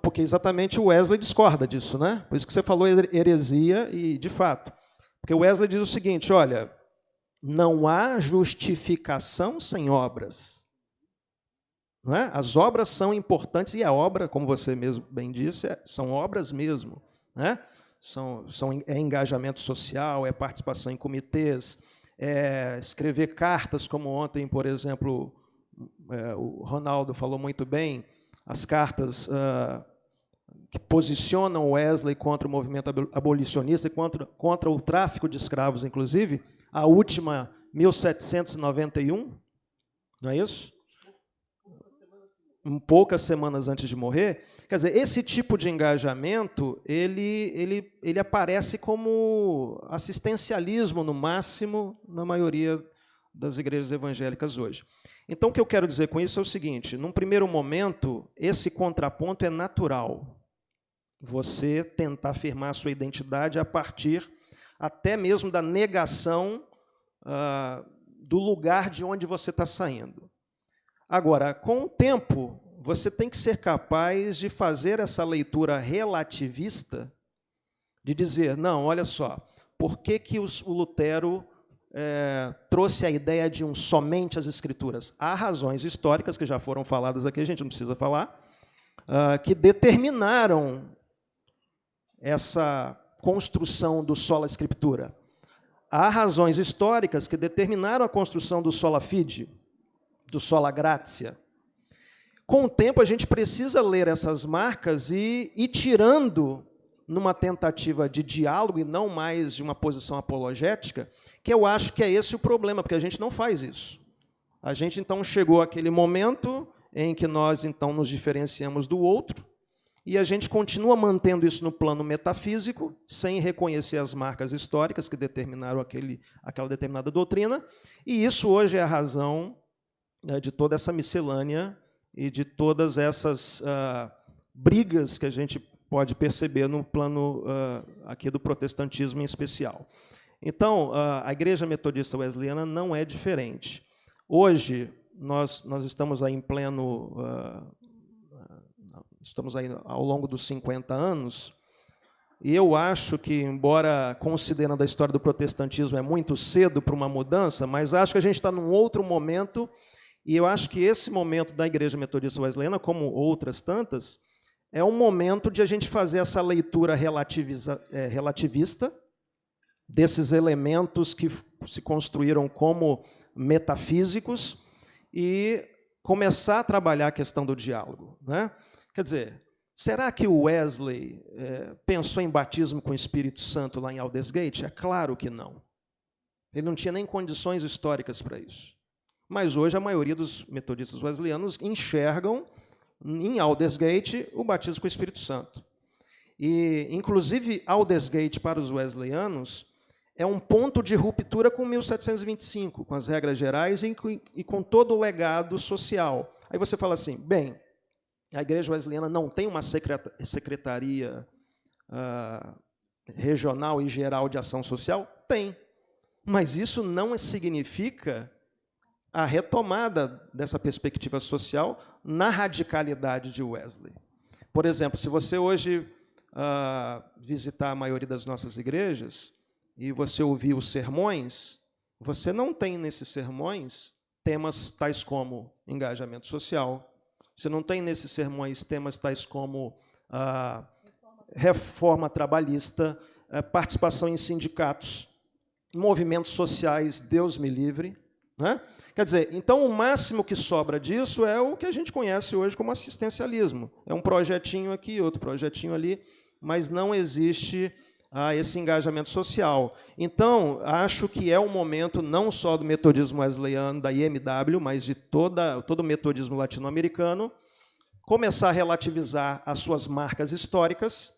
porque exatamente o Wesley discorda disso, né? Por isso que você falou heresia, e de fato. Porque o Wesley diz o seguinte, olha, não há justificação sem obras. Não é? As obras são importantes, e a obra, como você mesmo bem disse, são obras mesmo. Né? É engajamento social, é participação em comitês, é escrever cartas, como ontem, por exemplo, o Ronaldo falou muito bem, as cartas que posicionam Wesley contra o movimento abolicionista e contra o tráfico de escravos, inclusive, a última, 1791, não é isso? Poucas semanas antes de morrer. Quer dizer, esse tipo de engajamento, ele aparece como assistencialismo, no máximo, na maioria das igrejas evangélicas hoje. Então, o que eu quero dizer com isso é o seguinte, num primeiro momento, esse contraponto é natural. Você tentar afirmar a sua identidade a partir até mesmo da negação do lugar de onde você está saindo. Agora, com o tempo, você tem que ser capaz de fazer essa leitura relativista, de dizer, não, olha só, por que o Lutero trouxe a ideia de somente as Escrituras. Há razões históricas que já foram faladas aqui, a gente não precisa falar, que determinaram essa construção do sola scriptura. Há razões históricas que determinaram a construção do sola fide, do sola gratia. Com o tempo, a gente precisa ler essas marcas e ir tirando, numa tentativa de diálogo e não mais de uma posição apologética, que eu acho que é esse o problema, porque a gente não faz isso. A gente, então, chegou àquele momento em que nós, então, nos diferenciamos do outro, e a gente continua mantendo isso no plano metafísico, sem reconhecer as marcas históricas que determinaram aquela determinada doutrina, e isso hoje é a razão, né, de toda essa miscelânea e de todas essas brigas que a gente pode perceber no plano aqui do protestantismo em especial. Então, a Igreja Metodista Wesleyana não é diferente. Hoje, nós estamos aí em pleno... estamos aí ao longo dos 50 anos, e eu acho que, embora considerando a história do protestantismo é muito cedo para uma mudança, mas acho que a gente está num outro momento, e eu acho que esse momento da Igreja Metodista Wesleyana, como outras tantas, é um momento de a gente fazer essa leitura relativista desses elementos que se construíram como metafísicos e começar a trabalhar a questão do diálogo, né? Quer dizer, será que o Wesley pensou em batismo com o Espírito Santo lá em Aldersgate? É claro que não. Ele não tinha nem condições históricas para isso. Mas hoje a maioria dos metodistas wesleyanos enxergam em Aldersgate o batismo com o Espírito Santo. E, inclusive, Aldersgate para os wesleyanos é um ponto de ruptura com 1725, com as regras gerais e com todo o legado social. Aí você fala assim, bem, a Igreja Wesleyana não tem uma secretaria regional e geral de ação social? Tem. Mas isso não significa a retomada dessa perspectiva social na radicalidade de Wesley. Por exemplo, se você hoje visitar a maioria das nossas igrejas e você ouvir os sermões, você não tem nesses sermões temas tais como engajamento social, você não tem nesses sermões temas tais como reforma trabalhista, participação em sindicatos, movimentos sociais, Deus me livre, né? Quer dizer, então o máximo que sobra disso é o que a gente conhece hoje como assistencialismo. É um projetinho aqui, outro projetinho ali, mas não existe esse engajamento social. Então, acho que é o momento não só do metodismo wesleyano, da IMW, mas de todo o metodismo latino-americano, começar a relativizar as suas marcas históricas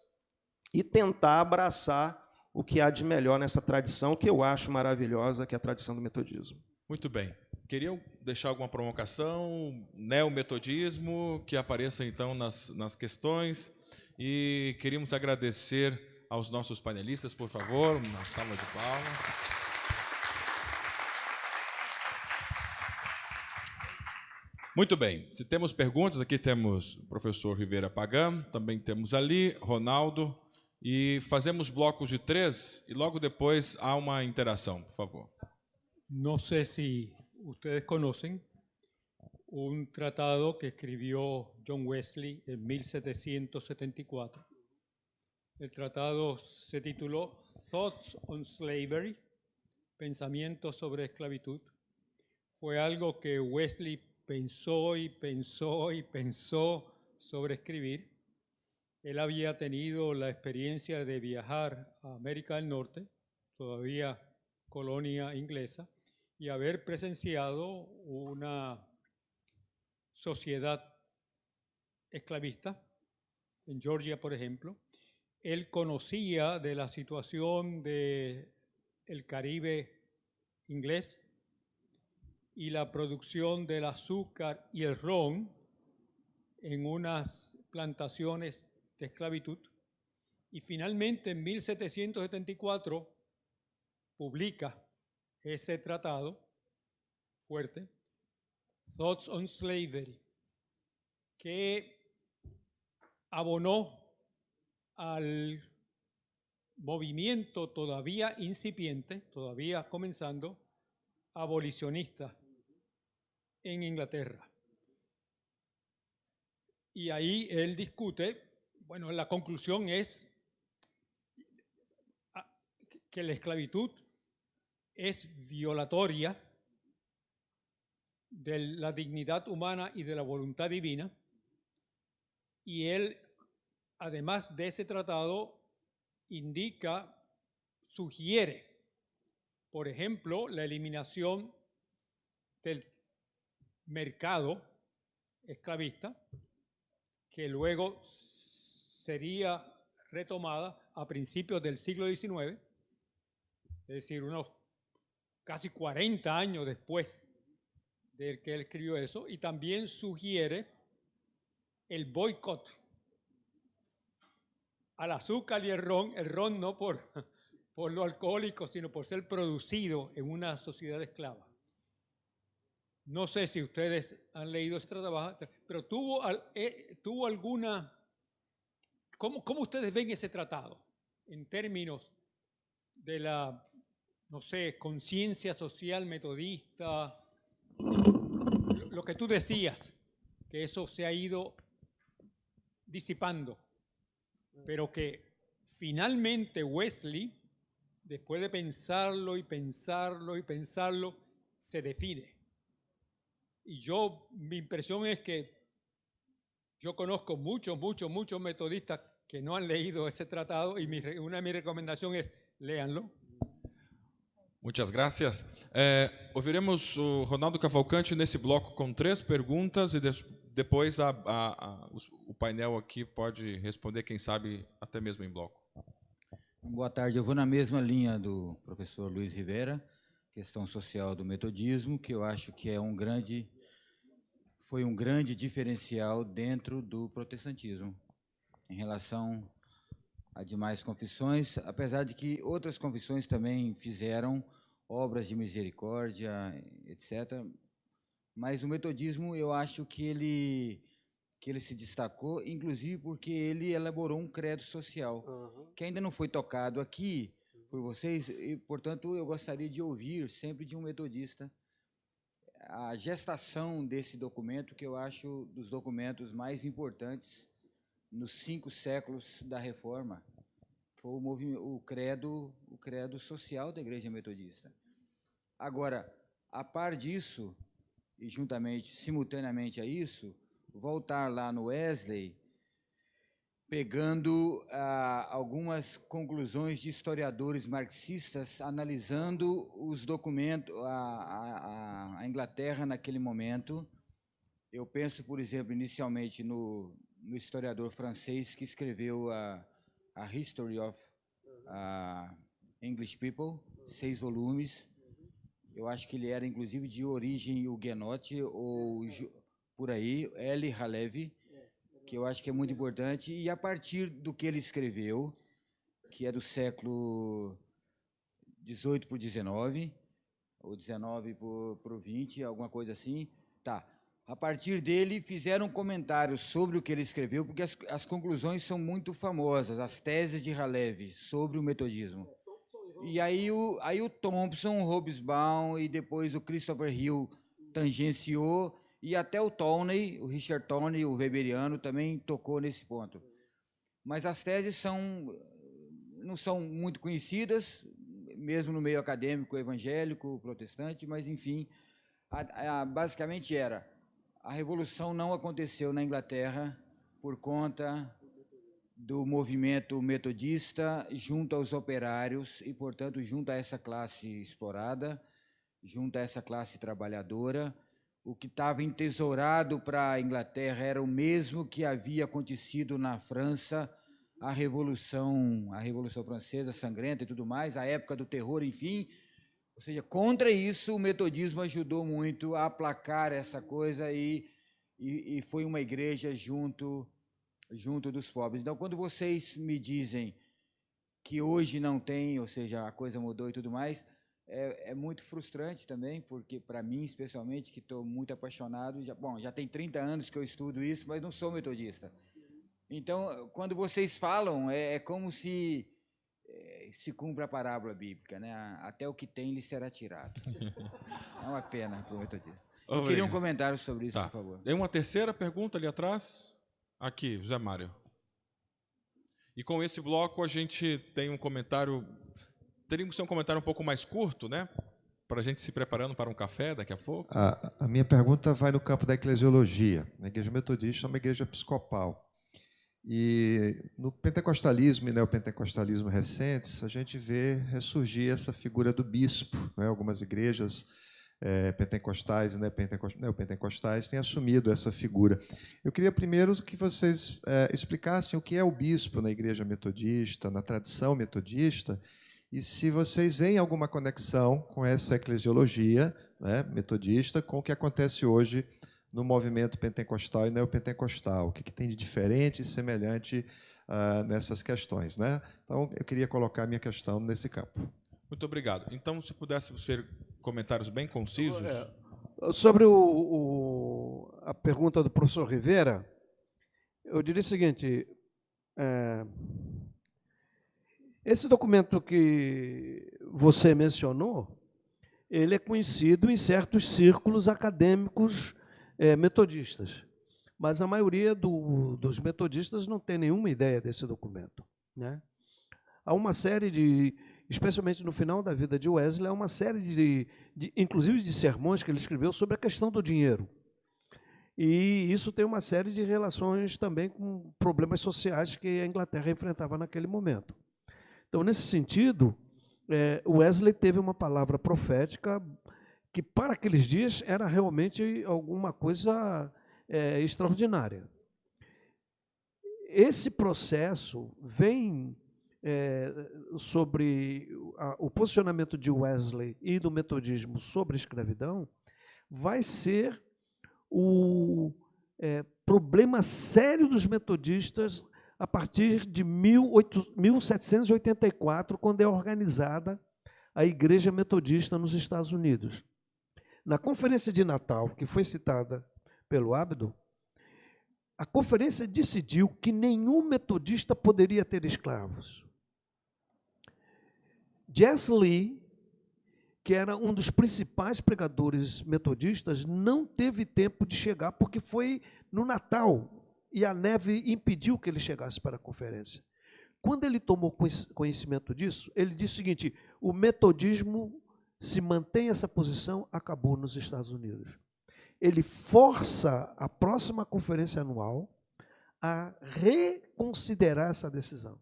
e tentar abraçar o que há de melhor nessa tradição, que eu acho maravilhosa, que é a tradição do metodismo. Muito bem. Queriam deixar alguma provocação, neometodismo, que apareça, então, nas questões. E queríamos agradecer aos nossos panelistas, por favor, uma salva de palmas. Muito bem. Se temos perguntas, aqui temos o professor Rivera Pagam, também temos ali, Ronaldo, e fazemos blocos de 3 e logo depois há uma interação, por favor. No sé si ustedes conocen un tratado que escribió John Wesley en 1774. El tratado se tituló Thoughts on Slavery, Pensamientos sobre Esclavitud. Fue algo que Wesley pensó y pensó y pensó sobre escribir. Él había tenido la experiencia de viajar a América del Norte, todavía colonia inglesa, y haber presenciado una sociedad esclavista, en Georgia, por ejemplo. Él conocía de la situación del Caribe inglés y la producción del azúcar y el ron en unas plantaciones de esclavitud. Y finalmente, en 1774, publica ese tratado fuerte, Thoughts on Slavery, que abonó al movimiento todavía incipiente, todavía comenzando, abolicionista en Inglaterra. Y ahí él discute, bueno, la conclusión es que la esclavitud es violatoria de la dignidad humana y de la voluntad divina, y él, además de ese tratado, sugiere, por ejemplo, la eliminación del mercado esclavista, que luego sería retomada a principios del siglo XIX, es decir, unos casi 40 años después de que él escribió eso, y también sugiere el boicot al azúcar y el ron no por lo alcohólico, sino por ser producido en una sociedad esclava. No sé si ustedes han leído este trabajo, pero tuvo alguna... ¿Cómo ustedes ven ese tratado en términos de la, no sé, conciencia social metodista? Lo que tú decías, que eso se ha ido disipando, pero que finalmente Wesley, después de pensarlo y pensarlo y pensarlo, se define. Y mi impresión es que yo conozco muchos metodistas que no han leído ese tratado, y una de mis recomendaciones es léanlo. Muitas graças. Ouviremos o Ronaldo Cavalcante nesse bloco com 3 perguntas e depois o painel aqui pode responder, quem sabe, até mesmo em bloco. Boa tarde, eu vou na mesma linha do professor Luiz Rivera, questão social do metodismo, que eu acho que foi um grande diferencial dentro do protestantismo, em relação a demais confissões, apesar de que outras confissões também fizeram obras de misericórdia, etc. Mas o metodismo, eu acho que ele se destacou, inclusive porque ele elaborou um credo social, que ainda não foi tocado aqui por vocês, e, portanto, eu gostaria de ouvir sempre de um metodista a gestação desse documento, que eu acho dos documentos mais importantes nos 5 séculos da Reforma. Foi o credo social da Igreja Metodista. Agora, a par disso, e simultaneamente a isso, voltar lá no Wesley, pegando algumas conclusões de historiadores marxistas, analisando os documentos, a Inglaterra naquele momento. Eu penso, por exemplo, inicialmente no historiador francês que escreveu a History of English People, 6 volumes. Eu acho que ele era, inclusive, de origem huguenote, ou por aí, L. Halevi, que eu acho que é muito importante, e a partir do que ele escreveu, que é do século XVIII para o XIX, ou XIX para o XX, alguma coisa assim, tá. A partir dele, fizeram comentários sobre o que ele escreveu, porque as conclusões são muito famosas, as teses de Halevi sobre o metodismo. E aí o Thompson, o Hobsbawm e depois o Christopher Hill tangenciou, e até o Tawney, o Richard Tawney, o weberiano, também tocou nesse ponto. Mas as teses não são muito conhecidas, mesmo no meio acadêmico, evangélico, protestante, mas, enfim, basicamente a Revolução não aconteceu na Inglaterra por conta do movimento metodista junto aos operários e, portanto, junto a essa classe explorada, junto a essa classe trabalhadora. O que estava entesourado para a Inglaterra era o mesmo que havia acontecido na França, a Revolução Francesa, sangrenta e tudo mais, a época do terror, enfim. Ou seja, contra isso, o metodismo ajudou muito a aplacar essa coisa e foi uma igreja junto dos pobres. Então, quando vocês me dizem que hoje não tem, ou seja, a coisa mudou e tudo mais, é muito frustrante também, porque para mim, especialmente, que estou muito apaixonado, já tem 30 anos que eu estudo isso, mas não sou metodista. Então, quando vocês falam, é como se se cumpra a parábola bíblica, né? Até o que tem lhe será tirado. É uma pena para o metodista. Eu queria um comentário sobre isso, por favor. Tem uma terceira pergunta ali atrás? Aqui, José Mário. E com esse bloco a gente tem um comentário... Teríamos que ser um comentário um pouco mais curto, né? Para a gente se preparando para um café daqui a pouco. A minha pergunta vai no campo da eclesiologia. A Igreja Metodista é uma igreja episcopal. E no pentecostalismo e neopentecostalismo recentes, a gente vê ressurgir essa figura do bispo, né? Algumas igrejas pentecostais e neopentecostais têm assumido essa figura. Eu queria primeiro que vocês explicassem o que é o bispo na Igreja Metodista, na tradição metodista, e se vocês veem alguma conexão com essa eclesiologia, né, metodista com o que acontece hoje no movimento pentecostal e neopentecostal. O que tem de diferente e semelhante nessas questões, né? Então, eu queria colocar a minha questão nesse campo. Muito obrigado. Então, se pudesse ser comentários bem concisos. Sobre a pergunta do professor Rivera, eu diria o seguinte, esse documento que você mencionou, ele é conhecido em certos círculos acadêmicos metodistas, mas a maioria dos metodistas não tem nenhuma ideia desse documento, né? Há uma série de, especialmente no final da vida de Wesley, há uma série inclusive de sermões que ele escreveu sobre a questão do dinheiro. E isso tem uma série de relações também com problemas sociais que a Inglaterra enfrentava naquele momento. Então, nesse sentido, Wesley teve uma palavra profética que, para aqueles dias, era realmente alguma coisa extraordinária. Esse processo vem sobre o posicionamento de Wesley e do metodismo sobre a escravidão, vai ser o problema sério dos metodistas a partir de 1784, quando é organizada a Igreja Metodista nos Estados Unidos. Na Conferência de Natal, que foi citada pelo Abdo, a conferência decidiu que nenhum metodista poderia ter escravos. Jesse Lee, que era um dos principais pregadores metodistas, não teve tempo de chegar, porque foi no Natal, e a neve impediu que ele chegasse para a conferência. Quando ele tomou conhecimento disso, ele disse o seguinte: o metodismo, se mantém essa posição, acabou nos Estados Unidos. Ele força a próxima conferência anual a reconsiderar essa decisão.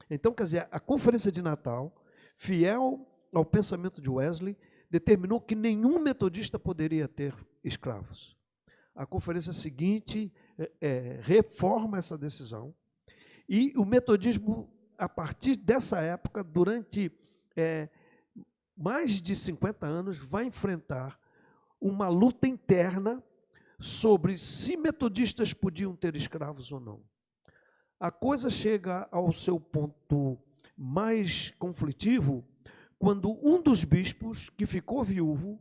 Então, quer dizer, a conferência de Natal, fiel ao pensamento de Wesley, determinou que nenhum metodista poderia ter escravos. A conferência seguinte reforma essa decisão, e o metodismo, a partir dessa época, durante mais de 50 anos, vai enfrentar uma luta interna sobre se metodistas podiam ter escravos ou não. A coisa chega ao seu ponto mais conflitivo quando um dos bispos, que ficou viúvo,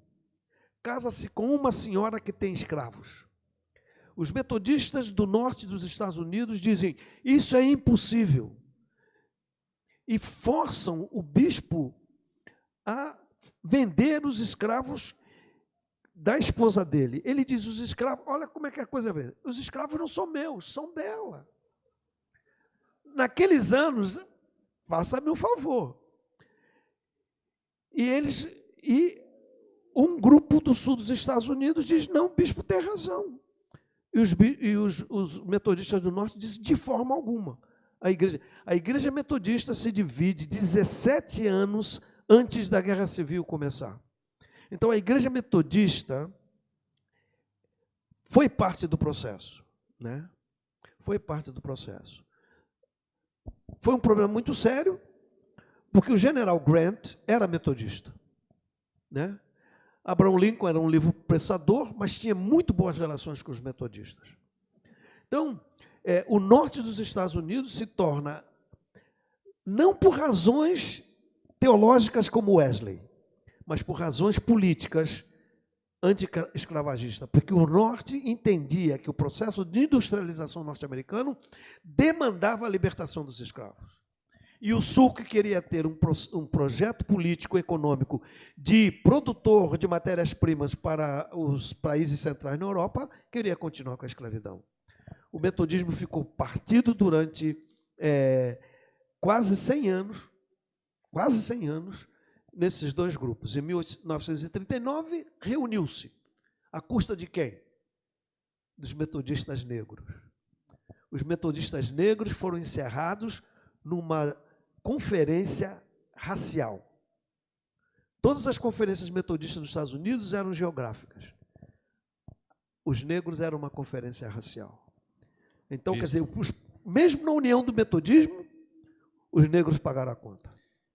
casa-se com uma senhora que tem escravos. Os metodistas do norte dos Estados Unidos dizem: isso é impossível, e forçam o bispo a vender os escravos da esposa dele. Ele diz: os escravos, olha como é que a coisa é, os escravos não são meus, são dela. Naqueles anos, faça-me um favor. E um grupo do sul dos Estados Unidos diz: não, o bispo tem razão. E os metodistas do norte dizem: de forma alguma. A igreja metodista se divide 17 anos antes da Guerra Civil começar. Então, a igreja metodista foi parte do processo, né? Foi parte do processo. Foi um problema muito sério, porque o general Grant era metodista, né? Abraham Lincoln era um livre pensador, mas tinha muito boas relações com os metodistas. Então, o norte dos Estados Unidos se torna, não por razões teológicas como Wesley, mas por razões políticas anti-escravagistas, porque o norte entendia que o processo de industrialização norte-americano demandava a libertação dos escravos. e o Sul, que queria ter um projeto político-econômico de produtor de matérias-primas para os países centrais na Europa, queria continuar com a escravidão. O metodismo ficou partido durante quase 100 anos, nesses dois grupos. Em 1939, reuniu-se. À custa de quem? Dos metodistas negros. Os metodistas negros foram encerrados numa conferência racial. Todas as conferências metodistas dos Estados Unidos eram geográficas. Os negros eram uma conferência racial. Então, quer dizer, mesmo na união do metodismo, os negros pagaram a conta.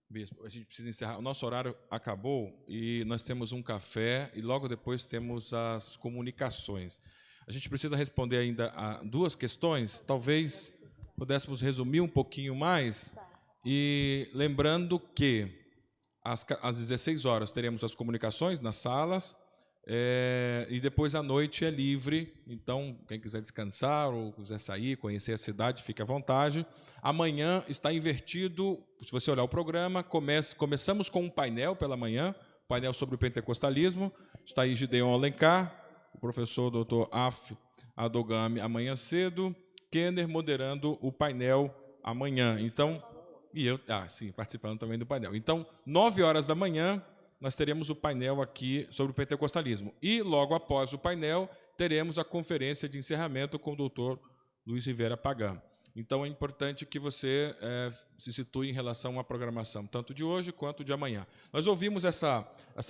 Bispo, a gente precisa encerrar. O nosso horário acabou e nós temos um café e logo depois temos as comunicações. A gente precisa responder ainda a duas questões, talvez pudéssemos resumir um pouquinho mais, e lembrando que às 16 horas teremos as comunicações nas salas, e depois à noite é livre, então quem quiser descansar ou quiser sair, conhecer a cidade, fique à vontade. Amanhã está invertido, se você olhar o programa, começamos com um painel pela manhã, painel sobre o pentecostalismo, está aí Gideon Alencar, o professor Dr. Af Adogami amanhã cedo, Kenner moderando o painel amanhã. Então, e eu, sim, participando também do painel. Então, 9 horas da manhã, nós teremos o painel aqui sobre o pentecostalismo. E, logo após o painel, teremos a conferência de encerramento com o doutor Luiz Rivera Pagan. Então, é importante que você se situe em relação à programação, tanto de hoje quanto de amanhã. Nós ouvimos essa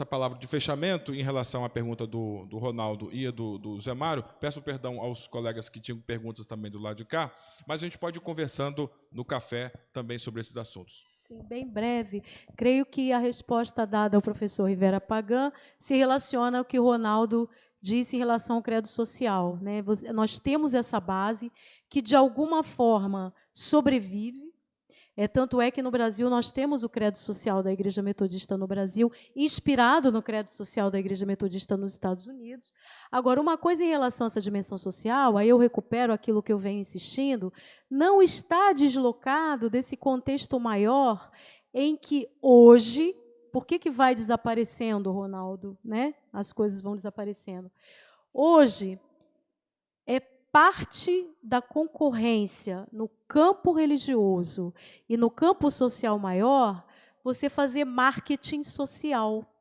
palavra de fechamento em relação à pergunta do Ronaldo e do Zé Mário. Peço perdão aos colegas que tinham perguntas também do lado de cá, mas a gente pode ir conversando no café também sobre esses assuntos. Sim, bem breve. Creio que a resposta dada ao professor Rivera Pagan se relaciona ao que o Ronaldo disse em relação ao credo social, né? Nós temos essa base que, de alguma forma, sobrevive. Tanto é que, no Brasil, nós temos o credo social da Igreja Metodista no Brasil, inspirado no credo social da Igreja Metodista nos Estados Unidos. Agora, uma coisa em relação a essa dimensão social, aí eu recupero aquilo que eu venho insistindo, não está deslocado desse contexto maior em que, hoje, por que vai desaparecendo, Ronaldo, né? As coisas vão desaparecendo. Hoje, é parte da concorrência no campo religioso e no campo social maior você fazer marketing social.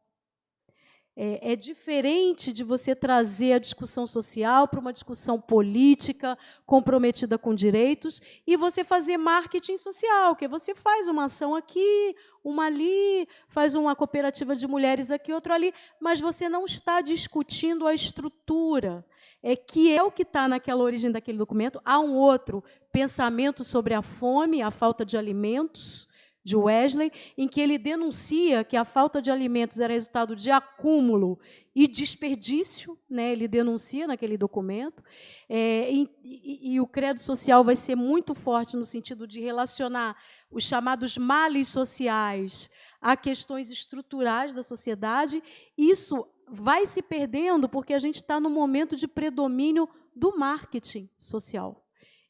É diferente de você trazer a discussão social para uma discussão política comprometida com direitos e você fazer marketing social, que você faz uma ação aqui, uma ali, faz uma cooperativa de mulheres aqui, outra ali, mas você não está discutindo a estrutura, que é o que está naquela origem daquele documento. Há um outro pensamento sobre a fome, a falta de alimentos, de Wesley, em que ele denuncia que a falta de alimentos era resultado de acúmulo e desperdício, né? Ele denuncia naquele documento, e o credo social vai ser muito forte no sentido de relacionar os chamados males sociais a questões estruturais da sociedade. Isso vai se perdendo porque a gente está no momento de predomínio do marketing social.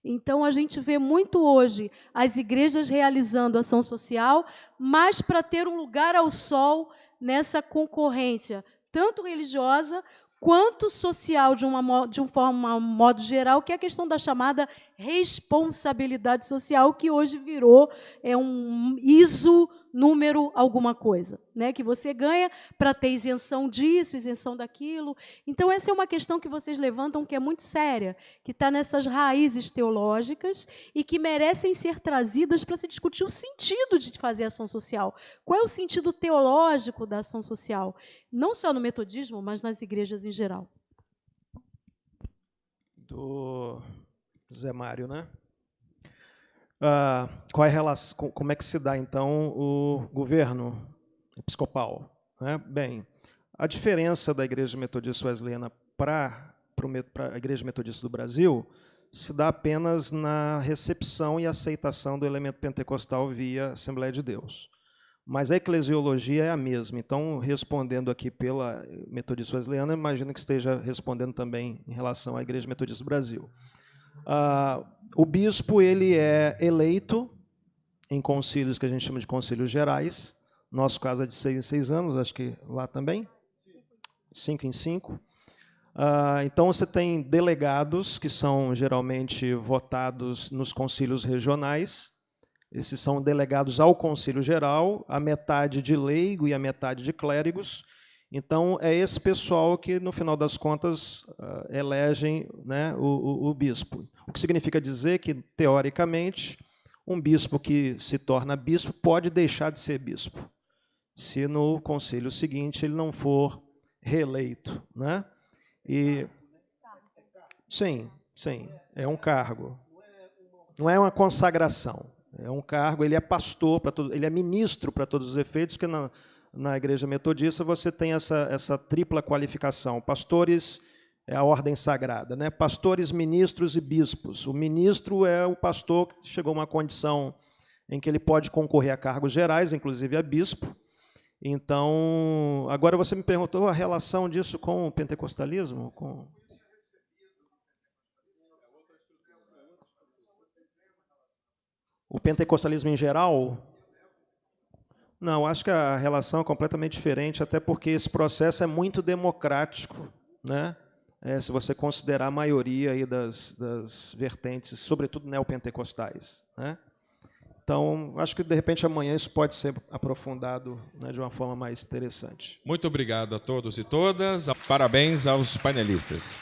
Então, a gente vê muito hoje as igrejas realizando ação social, mas para ter um lugar ao sol nessa concorrência, tanto religiosa quanto social, de um modo geral, que é a questão da chamada responsabilidade social, que hoje virou um ISO número alguma coisa, né, que você ganha para ter isenção disso, isenção daquilo. Então, essa é uma questão que vocês levantam que é muito séria, que está nessas raízes teológicas e que merecem ser trazidas para se discutir o sentido de fazer ação social. Qual é o sentido teológico da ação social? Não só no metodismo, mas nas igrejas em geral. Do Zé Mário, né? Qual é a relação, como é que se dá, então, o governo episcopal? Né? Bem, a diferença da Igreja Metodista Wesleyana para a Igreja Metodista do Brasil se dá apenas na recepção e aceitação do elemento pentecostal via Assembleia de Deus. Mas a eclesiologia é a mesma. Então, respondendo aqui pela Metodista Wesleyana, imagino que esteja respondendo também em relação à Igreja Metodista do Brasil. O bispo ele é eleito em concílios que a gente chama de concílios gerais. Nosso caso é de 6 em 6 anos, acho que lá também, 5 em 5. Então, você tem delegados que são geralmente votados nos concílios regionais. Esses são delegados ao Concílio Geral, a metade de leigo e a metade de clérigos. Então, é esse pessoal que, no final das contas, elegem, né, o bispo. O que significa dizer que, teoricamente, um bispo que se torna bispo pode deixar de ser bispo, se no concílio seguinte ele não for reeleito, né? Sim, é um cargo. Não é uma consagração. É um cargo, ele é pastor, ele é ministro para todos os efeitos, porque na Igreja Metodista você tem essa tripla qualificação. Pastores é a ordem sagrada, né? Pastores, ministros e bispos. O ministro é o pastor que chegou a uma condição em que ele pode concorrer a cargos gerais, inclusive a bispo. Então, agora você me perguntou a relação disso com o pentecostalismo? O pentecostalismo em geral? Não, acho que a relação é completamente diferente, até porque esse processo é muito democrático, né? Se você considerar a maioria aí das vertentes, sobretudo neopentecostais, né? Então, acho que, de repente, amanhã isso pode ser aprofundado, né, de uma forma mais interessante. Muito obrigado a todos e todas. Parabéns aos painelistas.